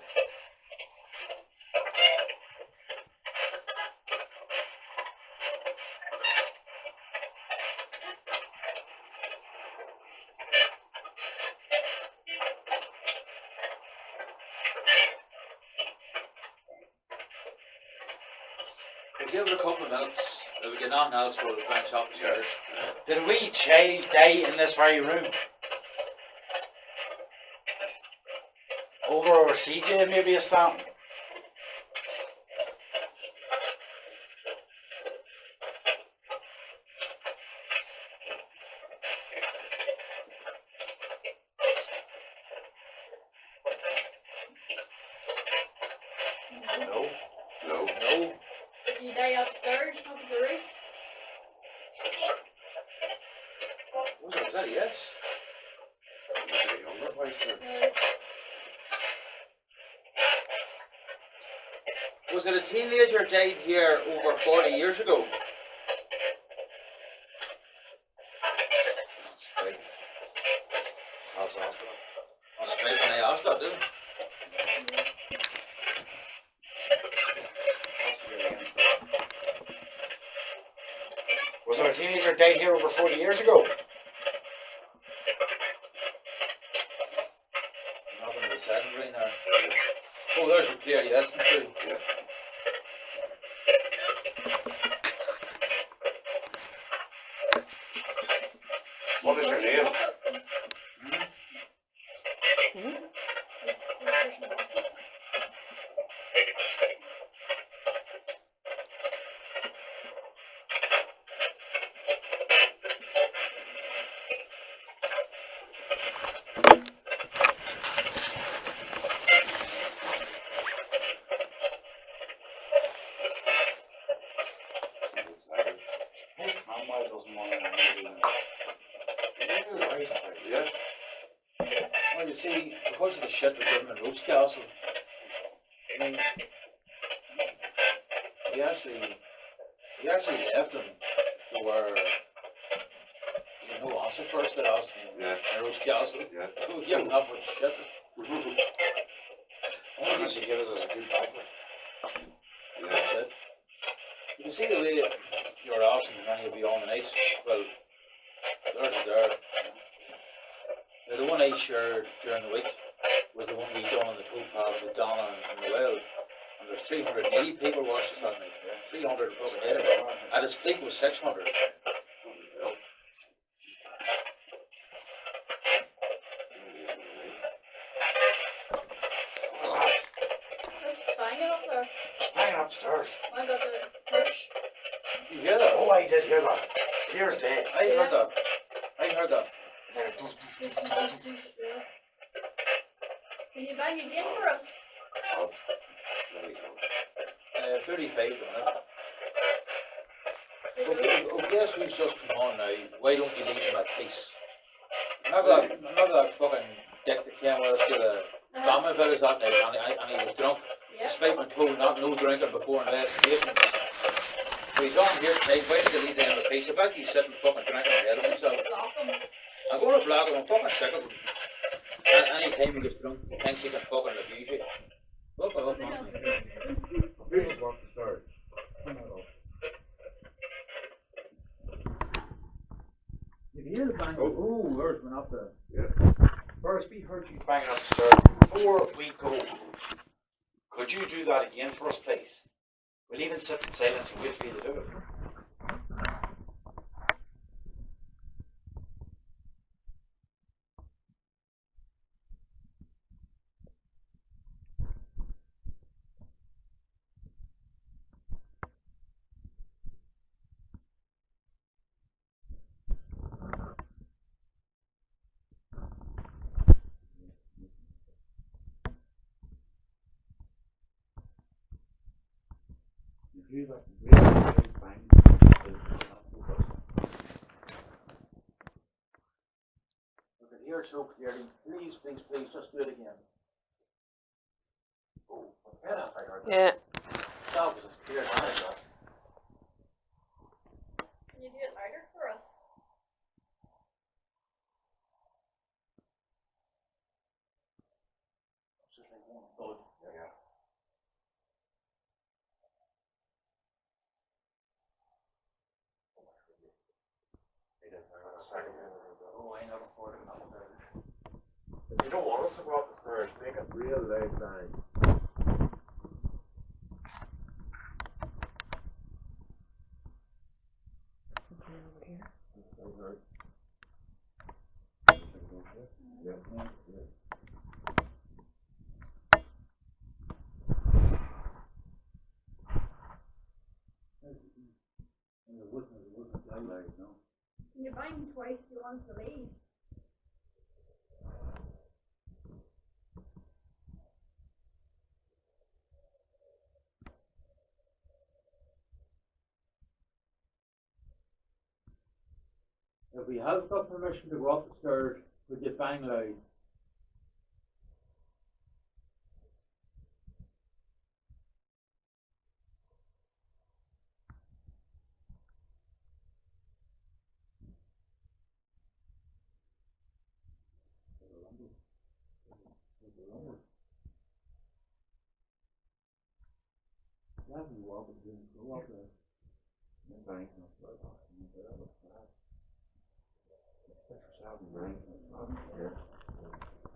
We'll give it a couple of minutes. If we get nothing else, we'll branch up the stairs. Did a wee child die in this very room? Over where CJ maybe is standing? No. No. No. Did you die upstairs, top of the roof? Was that a yes? The younger place there. Was it a teenager died here over 40 years ago? Straight. I was asked that. That's right when I asked that, didn't I? Was there a teenager died here over 40 years ago? Nothing in the secondary now. Oh, there's a clear yes, too. Yeah. What is your name? Yeah. Well, you see, because of the shit we did in Roach Castle, I mean, we actually left them to where you know answer first the last time Yeah. in Roach Castle. Yeah. We were giving up with shit. What she give us as a good backward. That's it. You can see the way you were asking when you'll be on the night. Well, there's there. Now, the one I shared during the week was the one we done on the towpath with Donna and Noel. And there's 380 people watched us that night. 300 fucking hit it. At its peak was 600. What's that? It's banging up there. It's banging upstairs. I got the push. You hear that? Oh, I did hear that. It's clear as day. I heard that. I heard that. It's like a doof, doof, doof, doof, doof. Yeah. Can you bang again for us? 35 on it. Okay, guess who's just come on now? Why don't you leave him at peace? Remember that fucking dick that came with us to the family village that night and he was drunk? Yeah. Despite being told not no drinking before investigation. So he's on here tonight, why did you leave him at peace? I bet he's sitting fucking drinking ahead of Just himself. block him. I'm going to block him, I'm fucking sick of him. Any time he gets drunk, he thinks he can fucking abuse you. Look up, man. Here's what to start. You can hear the bang. Oh, where's one up there? Yeah. First, we heard you banging upstairs. Before we go, could you do that again for us, please? We'll even sit in silence and wait for you to do it. You hear that really bang? I can hear so clearly. Please, please, please, just do it again. Oh, what's that? I heard that. Yeah. That was as clear as that. Can you do it louder for us? It's just like one thud. Yeah. Oh, I never thought of that. If you don't want us to go up the stairs, make it real loud bang. Something over here. It wasn't that loud, no. Can you bang twice if you want to leave? If we have got permission to go up the stairs, would you bang loud? Definitely walk up there. Go up there. Bang. Yeah.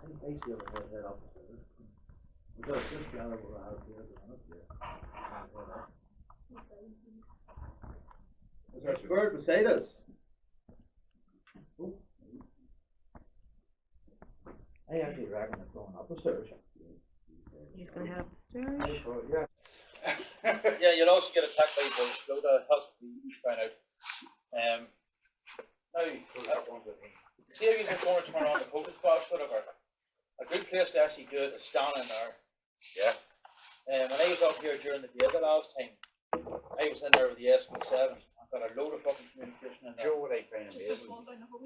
I think they still head up the stairs. Because this gather will have here to run up there. Is there a spirit beside us? Oh. I actually reckon it's going up the stairs. He's gonna head up the stairs. Yeah. Yeah, you'll also get attacked by bugs. Go to hospital, you find out. Now, see if you can go and turn on the focus box, whatever. A good place to actually do it is standing there. Yeah. When I was up here during the day the last time, I was in there with the SP7. I got a load of fucking communication in there. Joe, would I find Just a amazing? small down the hole.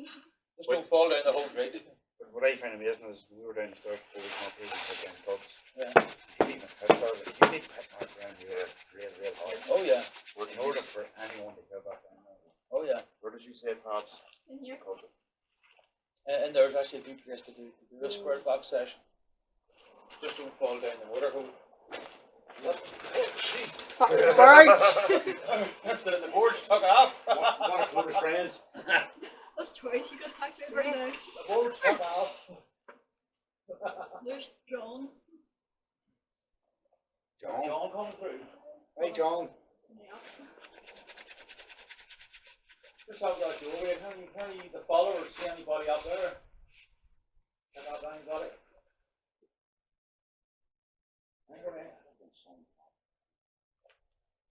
Just don't fall down the whole grade. But what I find amazing is we were down the stairs before we come up here and put down pubs. Yeah. You need to pet marks around here real hard. Oh yeah. In order for anyone to go back down there. Oh yeah. Where did you say Pops? In here. And there's actually a good place to do a square box session. Just don't fall down the water hole. What? Oh shit. The board's took off. One of Clubber's friends. That's twice you got packed over there. The board's took off. There's John. John coming through. Hey, John. Yeah. Just have that doorway. Can you the followers see anybody up there? Have that line got it?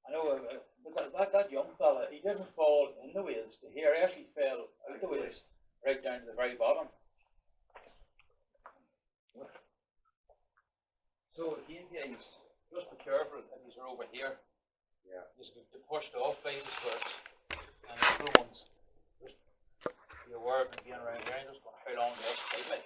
I know, but that young fella, he didn't fall in the wheels to here. He actually fell out the wheels right down to the very bottom. So again, guys, just be careful if he's over here. Yeah. He's going to be pushed off by the squares and the blue ones. Just be aware of him being around here. I'm just going to hold on to this tightly.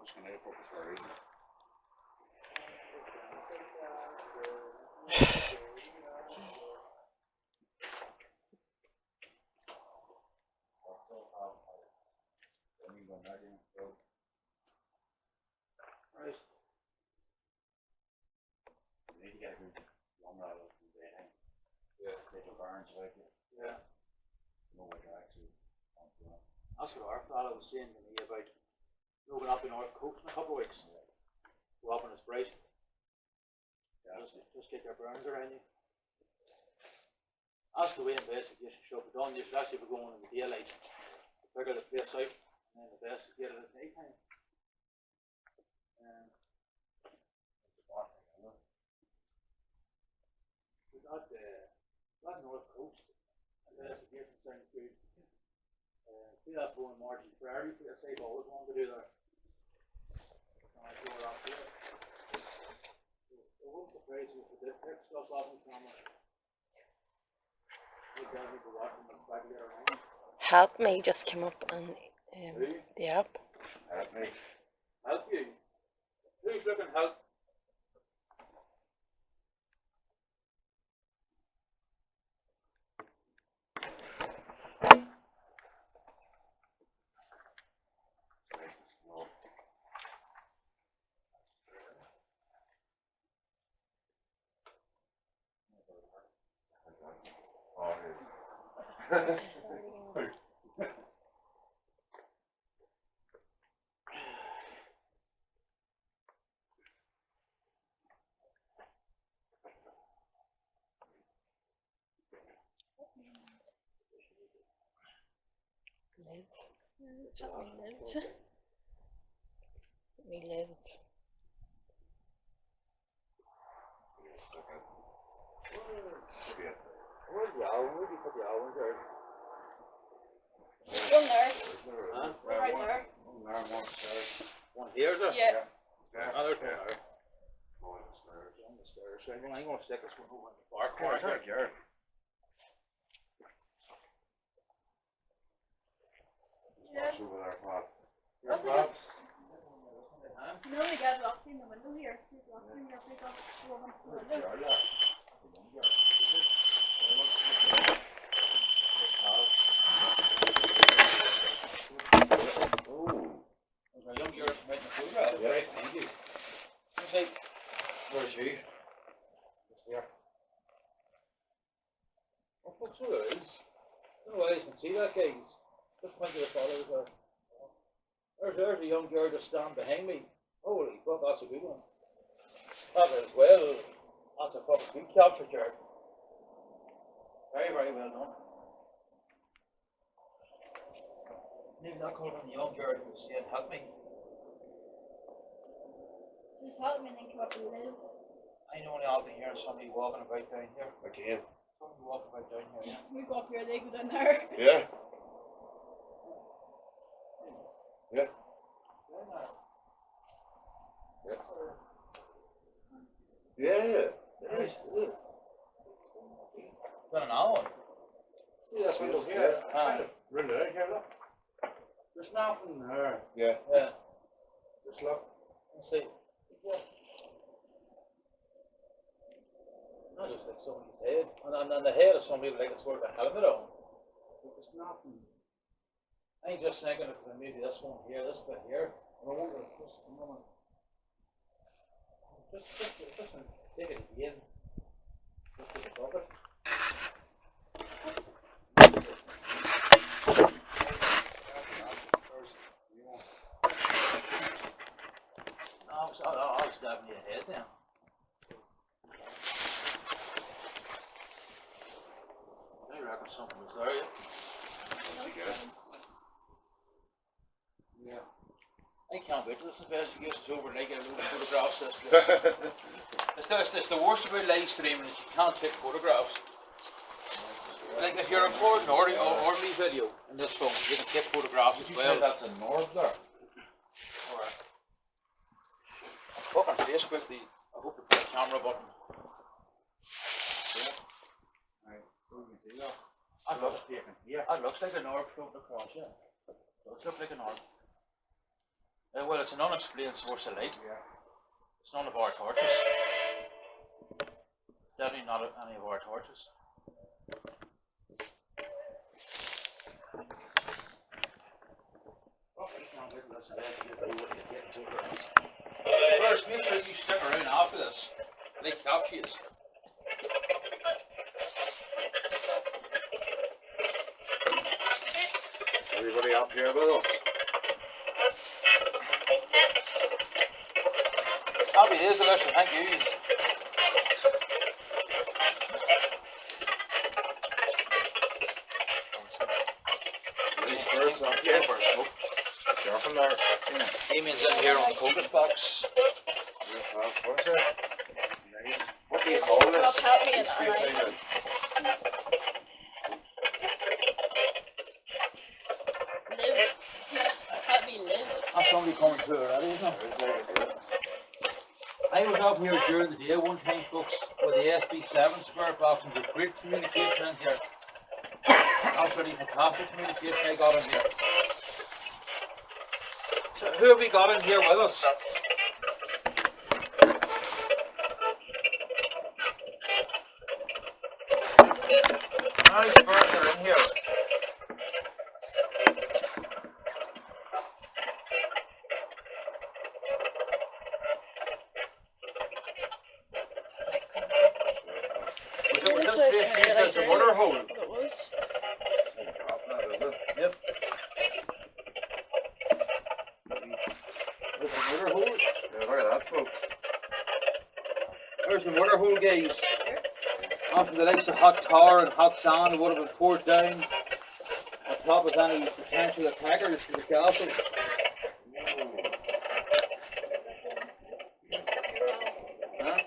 Can I focus for a reason? Right. You need to get a good long rod of the day. Yeah. Little barns like it. Yeah. Know what you're actually on to. That's what our fella was saying to me about moving up the north coast in a couple of weeks. Go up when it's bright. Yeah. Just get your burns around you. That's the way investigation should be done. You should actually be going in the daylight to figure the place out, and then the best is get it at night time. That north coast, investigation sounds good. See that going Margie Prairie place I've always wanted to do there. I go up here. It won't surprise me if we did pick stuff off the camera. Help me just came up on the app. Help me. Help you? Who's looking help? We live. Where's the owl? Where do you put the owl in there? One there. Huh? Right there. One here, is it? Yeah. Oh, there's one there. On the stairs. On the stairs. Right, well, I'm going to stick this one over in the far Corner, corner. Garrett. Yeah. Over there, Pop. That's like you know when you get locked in the window here. You lock in your big off the window. There's a young girl from out in the food room. Yeah, thank you. Where's she? Here. Oh, fuck, so there is. I don't know why I can see that, guys. Just point to the followers there. There's a young girl just standing behind me. Holy fuck, that's a good one. That as well. That's a fucking good capture, Jared. Very, very well done. Maybe not call from the young girl who was saying, help me. Just help me and then come up and live. I know I'll be hearing somebody walking about down here. Again. Somebody walking about down here. We go up here, they go down there. Yeah. Yeah. Yeah. Yeah, it is. I don't know. See this window Yes, here? yeah. Window right here, look. There's nothing there. Yeah. Yeah. Just look. Let's see. Not just like somebody's head. And the head of somebody like it's wearing a helmet on. There's nothing. I ain't just thinking if maybe this one here, this bit here. I wonder if this woman. Just take it again. Just take a bucket. I was stabbing your head now. I reckon something was there. Yeah. I can't wait till this investigation's over and I get a load of photographs of this place. It's the worst about live streaming is you can't take photographs. Like if you're recording ordinary video in this phone, you can take photographs as well. That's a north there. Fucking Facebook, I hope they put a camera button. Right. We can see that. That looks like an orb floating across, yeah. Does look like an orb. Well, it's an unexplained source of light. Yeah. It's none of our torches. Definitely not any of our torches. First, make sure you stick around after this. They capture you. Everybody up here with us? Happy days, Alicia, thank you. These birds up here for a smoke. Careful there. Damien's in here on the focus box. What is it? What do you call this? Rob, help me in It's that. good thing Live. Help me live. That's somebody coming through already, isn't it? I was up here during the day one time, folks, with the SB7 spare box and the great communication in here. Absolutely fantastic communication I got in here. So who have we got in here with us? Nice birds are in here. Was This this way, place can I used as a realize water hole? it was. Yep. There's the water hole. Yeah, look at that, folks. There's the water hole, guys. After the likes of hot tar and hot sand would have been poured down on top of any potential attackers to the castle. Huh?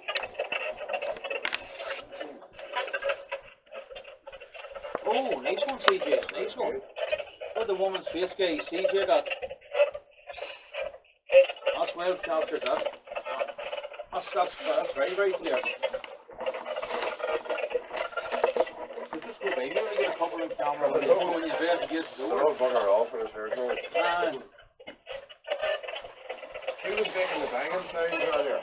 Oh, nice one, CJ. Nice one. Look at the woman's face, guys. CJ got. That's well captured, that. That's very, very clear. Just go baby when you get a couple of cameras. When you investigate the They're door. all bugger off for this haircut. Ah, Who was making the banging sounds earlier?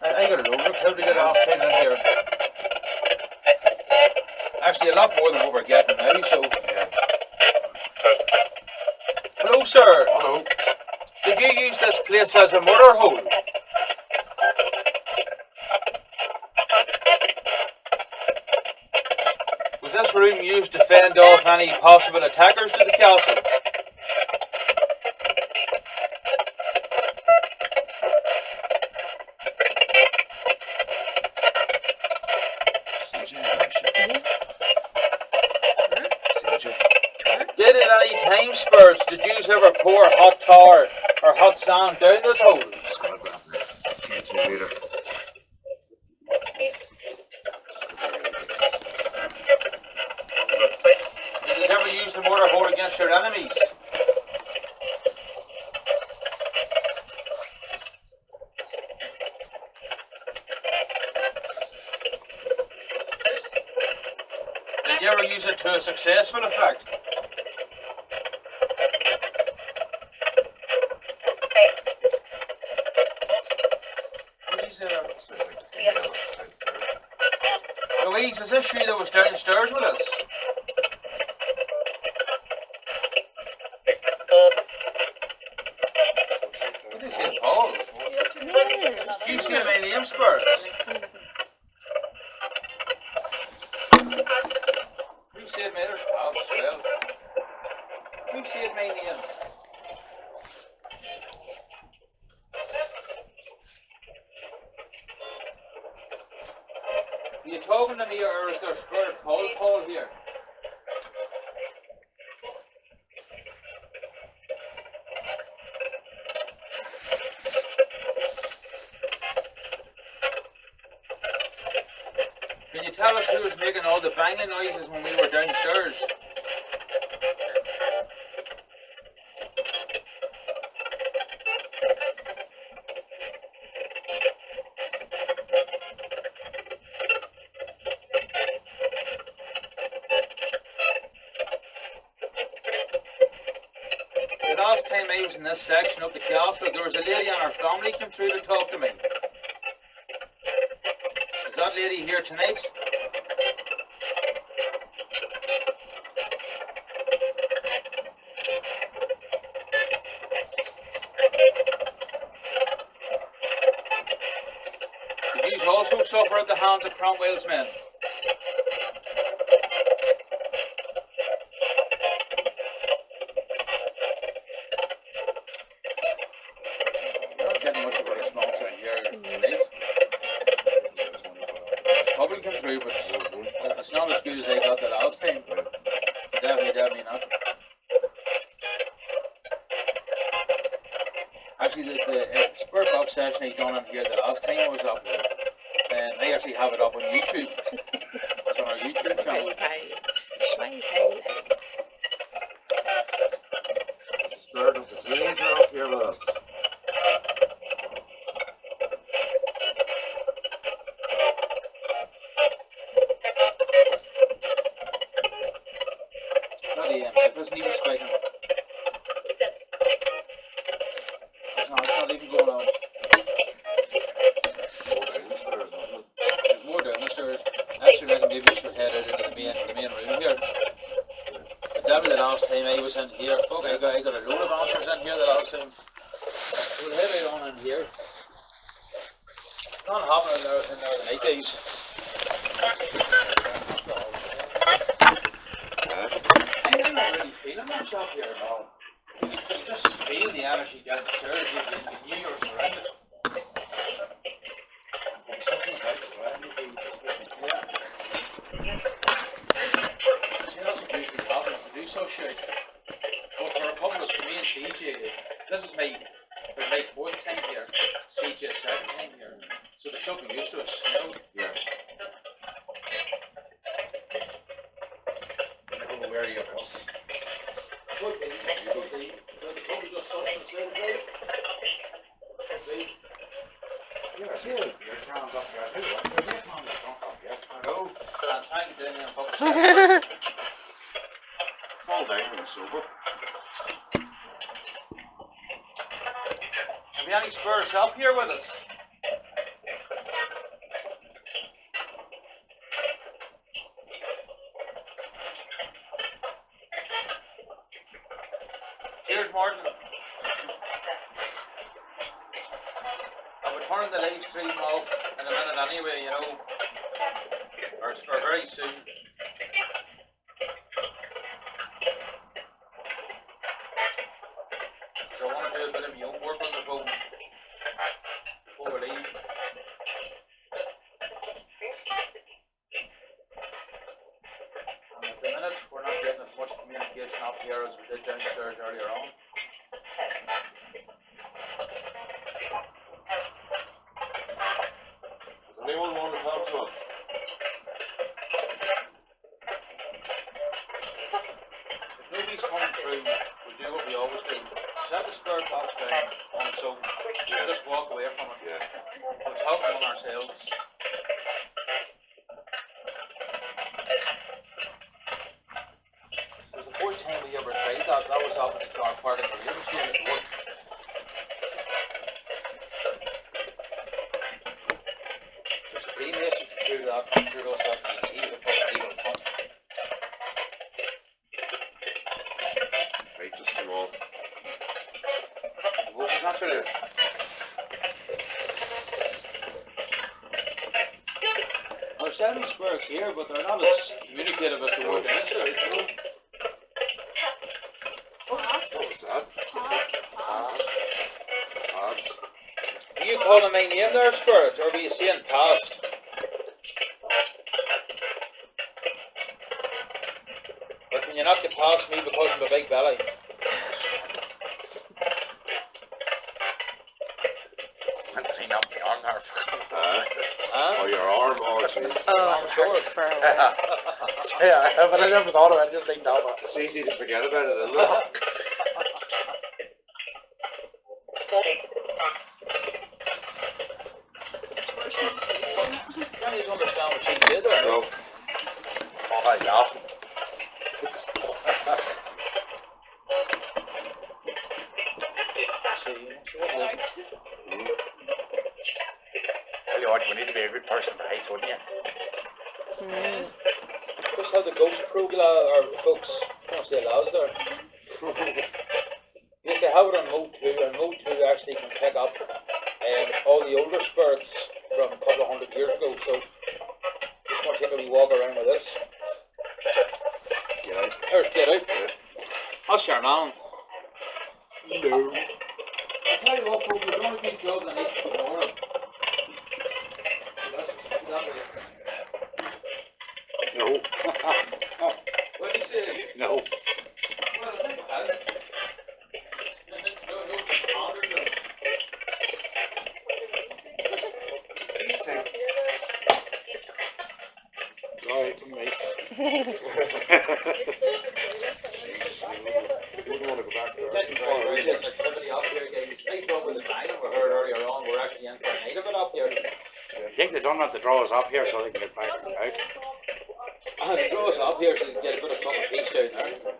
I got it over. How to get off in here? Actually, a lot more than what we're getting now. So, Yeah. hello, sir. Hello. Did you use this place as a murder hole? Was this room used to fend off any possible attackers to the castle? CJ, actually. Yeah. CJ. Did at any time, Spurs, did you ever pour hot tar or hot sand down this hole? It's got about 10 centimeter. Did you ever use the mortar hole against your enemies? Did you ever use it to a successful effect? Louise, is this you that was downstairs with us? What did you say, Paul? You said my name, Spurs. Who said my Paul as well? Who said my name? Are you talking to me or is there Spurs Paul here? Can you tell us who was making all the banging noises when we were downstairs? The last time I was in this section of the castle, there was a lady and her family came through to talk to me. Is that lady here tonight? Did you also suffer at the hands of Cromwell's men? We're not getting much of a response out here tonight. Public came through, but it's not as good as I got the last time. Definitely not. Actually, the Spur Box session I done on here the last time I was up, I actually have it up on YouTube. It's on our YouTube channel. Start of the dreams are up here with us. Bloody it wasn't even speaking. No, it's not even going on. There's more down the stairs. I actually reckon maybe we should head out into the main room here. But that was the last time I was in here. Fuck, I got a load of answers in here the last time. We'll head out on in here. Nothing happening in there tonight, guys. I'm not really feeling much up here, no. You just feel the energy down the stairs, you knew you were surrounded. Something's out surrounding you, see, that's what usually happens, to do so shit. But for a couple of us, for me and CJ, this is my fourth time here, CJ's second time here, so they should be used to us, you know? Yeah. I don't know where you are. Could be. Probably got something to say. Yeah, see, your cam's up here too. Your cam's up here. I know. I'm trying to do it in public. Fall down when it's sober. Have you any Spurs up here with us? Here's Martin. I'll be turning the live stream off in a minute anyway, you know. Or very soon. So I want to do a bit of my own work on the phone before we leave. And at the minute we're not getting as much communication up here as we did downstairs earlier on. Does anyone want to talk to us? If nobody's coming through, we'll do what we always do. Set the spirit box down on its own. Just walk away from it. Yeah. We'll talk among ourselves. It was the first time we ever tried that. That was up in the car park in the living room at work. There's a Freemason through that, through us that night. He was a fucking evil cunt. Right, just come on. The motion's not true. There's seven spirits here, but they're not as communicative as the word answer. Past. What was that? Past. Past. Are you calling my name there, spirit, or were you saying past? Or can you not get past me because of my big belly? I'm cleaning up my arm there for Oh, your arm, oh, jeez. Oh, I'm it sure. hurts for a while. Yeah, but I never thought of it. I just think that one. It's easy to forget about it, isn't it? It's worse when you see it, isn't it? Can't even understand what she did there. No. Oh, I laugh. Right. Tell you what, you need to be a good person for heights, wouldn't you? Mm. Just how the ghost probe or folks, I don't say lads there. Yes, they have it on mode 2, and mode 2 actually can pick up all the older spirits from a couple of 100 years ago, so just want to take a wee walk around with this. Get out. There's get out. Yeah. That's your man. No. I tell you what, folks, we're doing a good job and I need to ignore him. No. What did he say? No. Well, I think I had it. Sorry, mate. You wouldn't want to go back there. Getting far out of activity up here, guys. Right over the time we heard earlier on, we're actually in for a night of it up here. I think they don't have to draw us up here so they can get back out. It draws up here so you can get a bit of fucking peace down there.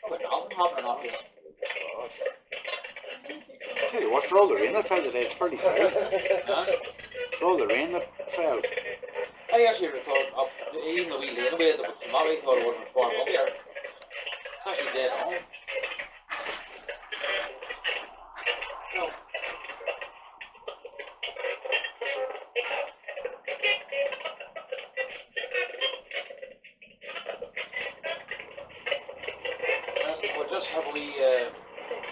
Oh, but nothing happening up here. Tell you what, for all the rain that fell today, it's fairly tight. Huh? For all the rain that fell. I actually would have thought, up, even the wee lane away that would come out, I thought it wouldn't form up here. It's actually dead on. No. We'll just have a wee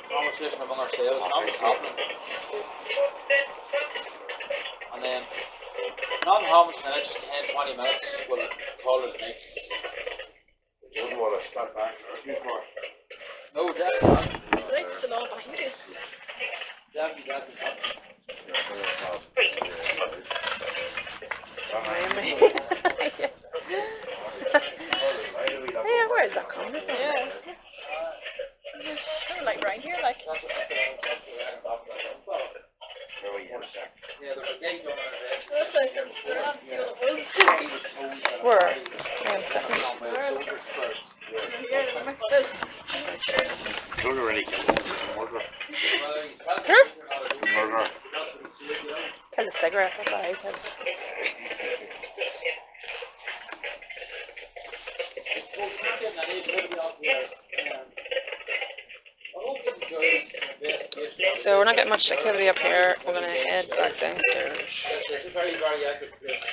conversation among ourselves, nothing's happening. And then, nothing happens in the next 10-20 minutes, we'll call it a night. You wouldn't want to step back there too far. No, definitely not. It's like it's all behind you. Definitely not. Yeah, where is that coming from? Yeah. Kind of like right here, like. That's what I'm saying. Oh, yes. Yeah, there's a gate on there. That's why I said still have to see what it was. Where? Wait a second. Yeah, that makes sense. Don't already kill him. He's a murderer. Huh? Murderer. Kill a cigarette, that's what I said. So we're not getting much activity up here. We're gonna head back downstairs. It's a very, very accurate place.